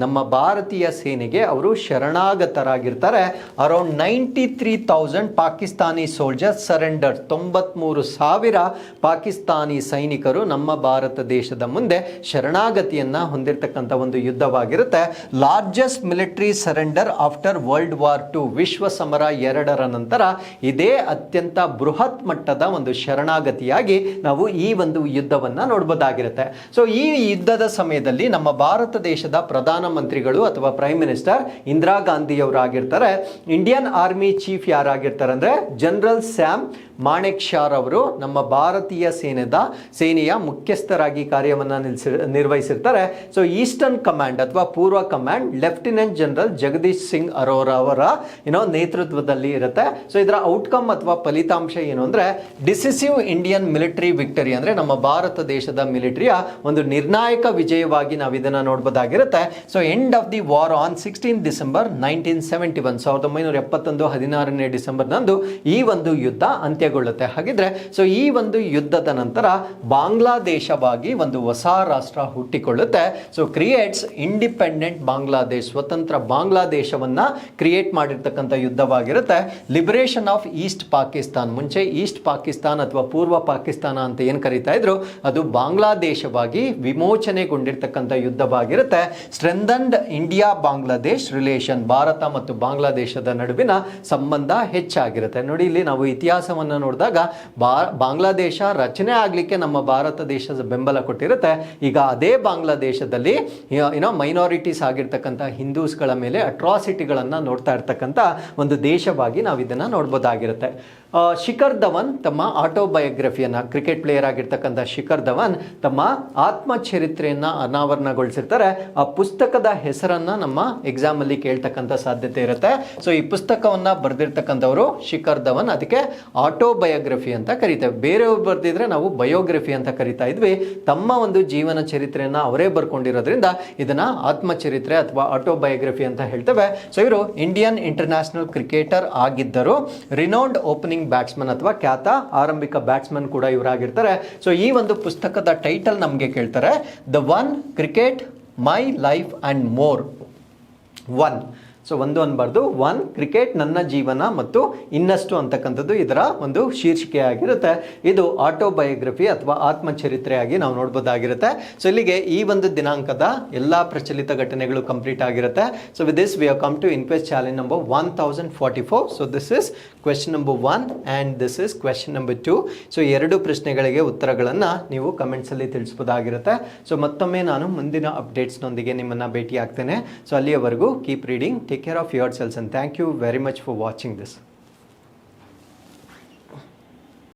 ನಮ್ಮ ಭಾರತೀಯ ಸೇನೆಗೆ ಅವರು ಶರಣಾಗತರಾಗಿರ್ತಾರೆ. Around 93,000 Pakistani soldiers surrender. 93,000 Pakistani ಸೈನಿಕರು ನಮ್ಮ ಭಾರತ ದೇಶದ ಮುಂದೆ ಶರಣಾಗತಿಯನ್ನ ಹೊಂದಿರತಕ್ಕಂಥ ಒಂದು ಯುದ್ಧವಾಗಿರುತ್ತೆ. Largest military surrender after world war II, ವಿಶ್ವ ಸಮರ 2ರ ನಂತರ ಇದೇ ಅತ್ಯಂತ ಬೃಹತ್ ಮಟ್ಟದ ಒಂದು ಶರಣಾಗತಿಯಾಗಿ ನಾವು ಈ ಒಂದು ಯುದ್ಧವನ್ನ ನೋಡಬಹುದಾಗಿರುತ್ತೆ. ಸೊ ಈ ಯುದ್ಧದ ಸಮಯದಲ್ಲಿ ನಮ್ಮ ಭಾರತ ದೇಶದ ಪ್ರಧಾನ ಮಂತ್ರಿಗಳು ಅಥವಾ ಪ್ರೈಮ್ ಮಿನಿಸ್ಟರ್ ಇಂದಿರಾ ಗಾಂಧಿ ಅವರು ಆಗಿರ್ತಾರೆ. ಇಂಡಿಯನ್ ಆರ್ಮಿ ಚೀಫ್ ಯಾರಾಗಿರ್ತಾರೆ ಅಂದ್ರೆ ಜನರಲ್ ಸ್ಯಾಮ್ ಮಾಣೆಕ್ ಶಾ ಅವರು ನಮ್ಮ ಭಾರತೀಯ ಸೇನೆಯ ಮುಖ್ಯಸ್ಥರಾಗಿ ಕಾರ್ಯವನ್ನು ನಿರ್ವಹಿಸಿರ್ತಾರೆ. ಸೊ ಈಸ್ಟರ್ನ್ ಕಮಾಂಡ್ ಅಥವಾ ಪೂರ್ವ command lieutenant general Jagadish Singh Arora ಅವರ ನೇತೃತ್ವದಲ್ಲಿ ಇರುತ್ತೆ. ಸೊ ಇದರ ಔಟ್ಕಮ್ ಅಥವಾ ಫಲಿತಾಂಶ ಏನು ಅಂದ್ರೆ ಡಿಸಿಸಿವ್ ಇಂಡಿಯನ್ ಮಿಲಿಟರಿ ವಿಕ್ಟರಿ, ಅಂದ್ರೆ ನಮ್ಮ ಭಾರತ ದೇಶದ ಮಿಲಿಟರಿಯ ಒಂದು ನಿರ್ಣಾಯಕ ವಿಜಯವಾಗಿ ನಾವು ಇದನ್ನ ನೋಡಬಹುದಾಗಿರುತ್ತೆ. So end of the war on 16 December 1971, 1971 16ನೇ ಡಿಸೆಂಬರ್ನಂದು ಈ ಒಂದು ಯುದ್ಧ ಅಂತ್ಯಗೊಳ್ಳುತ್ತೆ. ಹಾಗಿದ್ರೆ ಸೊ ಈ ಒಂದು ಯುದ್ಧದ ನಂತರ ಬಾಂಗ್ಲಾದೇಶವಾಗಿ ಒಂದು ಹೊಸ ರಾಷ್ಟ್ರ ಹುಟ್ಟಿಕೊಳ್ಳುತ್ತೆ. ಸೊ ಕ್ರಿಯೇಟ್ಸ್ ಇಂಡಿಪೆಂಡೆಂಟ್ ಬಾಂಗ್ಲಾದೇಶ್, ಸ್ವತಂತ್ರ ಬಾಂಗ್ಲಾದೇಶವನ್ನ ಕ್ರಿಯೇಟ್ ಮಾಡಿರ್ತಕ್ಕಂಥ ಯುದ್ಧವಾಗಿರುತ್ತೆ. ಲಿಬರೇಷನ್ ಆಫ್ ಈಸ್ಟ್ ಪಾಕಿಸ್ತಾನ್, ಮುಂಚೆ ಈಸ್ಟ್ ಪಾಕಿಸ್ತಾನ್ ಅಥವಾ ಪೂರ್ವ ಪಾಕಿಸ್ತಾನ ಅಂತ ಏನು ಕರೀತಾ ಇದ್ರು ಅದು ಬಾಂಗ್ಲಾದೇಶವಾಗಿ ವಿಮೋಚನೆಗೊಂಡಿರ್ತಕ್ಕಂಥ ಯುದ್ಧವಾಗಿರುತ್ತೆ. ಸ್ಟ್ರೆಂಥನ್ಡ್ ಇಂಡಿಯಾ ಬಾಂಗ್ಲಾದೇಶ್ ರಿಲೇಷನ್, ಭಾರತ ಮತ್ತು ಬಾಂಗ್ಲಾದೇಶದ ನಡುವಿನ ಸಂಬಂಧ ಹೆಚ್ಚಾಗಿರುತ್ತೆ. ನೋಡಿ ಇಲ್ಲಿ ನಾವು ಇತಿಹಾಸವನ್ನು ನೋಡಿದಾಗ ಬಾಂಗ್ಲಾದೇಶ ರಚನೆ ಆಗ್ಲಿಕ್ಕೆ ನಮ್ಮ ಭಾರತ ದೇಶದ ಬೆಂಬಲ ಕೊಟ್ಟಿರುತ್ತೆ. ಈಗ ಅದೇ ಬಾಂಗ್ಲಾದೇಶದಲ್ಲಿ ಮೈನಾರಿಟೀಸ್ ಆಗಿರ್ತಕ್ಕಂಥ ಹಿಂದೂಸ್ಗಳ ಮೇಲೆ ಅಟ್ರಾಸಿಟಿಗಳನ್ನ ನೋಡ್ತಾ ಇರ್ತಕ್ಕಂಥ ಒಂದು ದೇಶವಾಗಿ ನಾವು ಇದನ್ನ ನೋಡ್ಬೋದಾಗಿರುತ್ತೆ. ಶಿಖರ್ ಧವನ್ ತಮ್ಮ ಆಟೋಬಯೋಗ್ರಫಿಯನ್ನ, ಕ್ರಿಕೆಟ್ ಪ್ಲೇಯರ್ ಆಗಿರ್ತಕ್ಕಂಥ ಶಿಖರ್ ಧವನ್ ತಮ್ಮ ಆತ್ಮಚರಿತ್ರೆಯನ್ನ ಅನಾವರಣಗೊಳಿಸಿರ್ತಾರೆ. ಆ ಪುಸ್ತಕದ ಹೆಸರನ್ನ ನಮ್ಮ ಎಕ್ಸಾಮ್ ಅಲ್ಲಿ ಕೇಳ್ತಕ್ಕಂಥ ಸಾಧ್ಯತೆ ಇರುತ್ತೆ. ಸೊ ಈ ಪುಸ್ತಕವನ್ನ ಬರೆದಿರ್ತಕ್ಕಂಥವರು ಶಿಖರ್ ಧವನ್, ಅದಕ್ಕೆ ಆಟೋಬಯೋಗ್ರಫಿ ಅಂತ ಕರಿತೇವೆ. ಬೇರೆಯವ್ರು ಬರೆದಿದ್ರೆ ನಾವು ಬಯೋಗ್ರಫಿ ಅಂತ ಕರಿತಾ ಇದ್ವಿ. ತಮ್ಮ ಒಂದು ಜೀವನ ಚರಿತ್ರೆಯನ್ನ ಅವರೇ ಬರ್ಕೊಂಡಿರೋದ್ರಿಂದ ಇದನ್ನ ಆತ್ಮಚರಿತ್ರೆ ಅಥವಾ ಆಟೋಬಯೋಗ್ರಫಿ ಅಂತ ಹೇಳ್ತೇವೆ. ಸೊ ಇವರು ಇಂಡಿಯನ್ ಇಂಟರ್ನ್ಯಾಷನಲ್ ಕ್ರಿಕೆಟರ್ ಆಗಿದ್ದರು. ರಿನೌಂಡ್ ಓಪನಿಂಗ್ ಬ್ಯಾಟ್ಸ್ಮನ್ ಅಥವಾ ಖ್ಯಾತ ಆರಂಭಿಕ ಬ್ಯಾಟ್ಸ್ಮನ್ ಕೂಡ ಇವರಾಗಿರ್ತಾರೆ. ಸೊ ಈ ಒಂದು ಪುಸ್ತಕದ ಟೈಟಲ್ ನಮಗೆ ಕೇಳ್ತಾರೆ, the one cricket my life and more. One, so ಒಂದು ಅನ್ಬಾರ್ದು, ಒನ್ ಕ್ರಿಕೆಟ್ ನನ್ನ ಜೀವನ ಮತ್ತು ಇನ್ನಷ್ಟು ಅಂತಕ್ಕಂಥದ್ದು ಇದರ ಒಂದು ಶೀರ್ಷಿಕೆ ಆಗಿರುತ್ತೆ. ಇದು ಆಟೋಬಯೋಗ್ರಫಿ ಅಥವಾ ಆತ್ಮಚರಿತ್ರೆಯಾಗಿ ನಾವು ನೋಡ್ಬೋದಾಗಿರುತ್ತೆ. ಸೊ ಇಲ್ಲಿಗೆ ಈ ಒಂದು ದಿನಾಂಕದ ಎಲ್ಲ ಪ್ರಚಲಿತ ಘಟನೆಗಳು ಕಂಪ್ಲೀಟ್ ಆಗಿರುತ್ತೆ. So with this we have come to inquest challenge number 1044. So this is question number 1 and this is question number 2. So ಎರಡು ಪ್ರಶ್ನೆಗಳಿಗೆ ಉತ್ತರಗಳನ್ನು ನೀವು ಕಮೆಂಟ್ಸಲ್ಲಿ ತಿಳಿಸ್ಬೋದಾಗಿರುತ್ತೆ. ಸೊ ಮತ್ತೊಮ್ಮೆ ನಾನು ಮುಂದಿನ ಅಪ್ಡೇಟ್ಸ್ನೊಂದಿಗೆ ನಿಮ್ಮನ್ನು ಭೇಟಿ ಆಗ್ತೇನೆ. ಸೊ ಅಲ್ಲಿಯವರೆಗೂ keep reading, take care of yourselves, and thank you very much for watching this.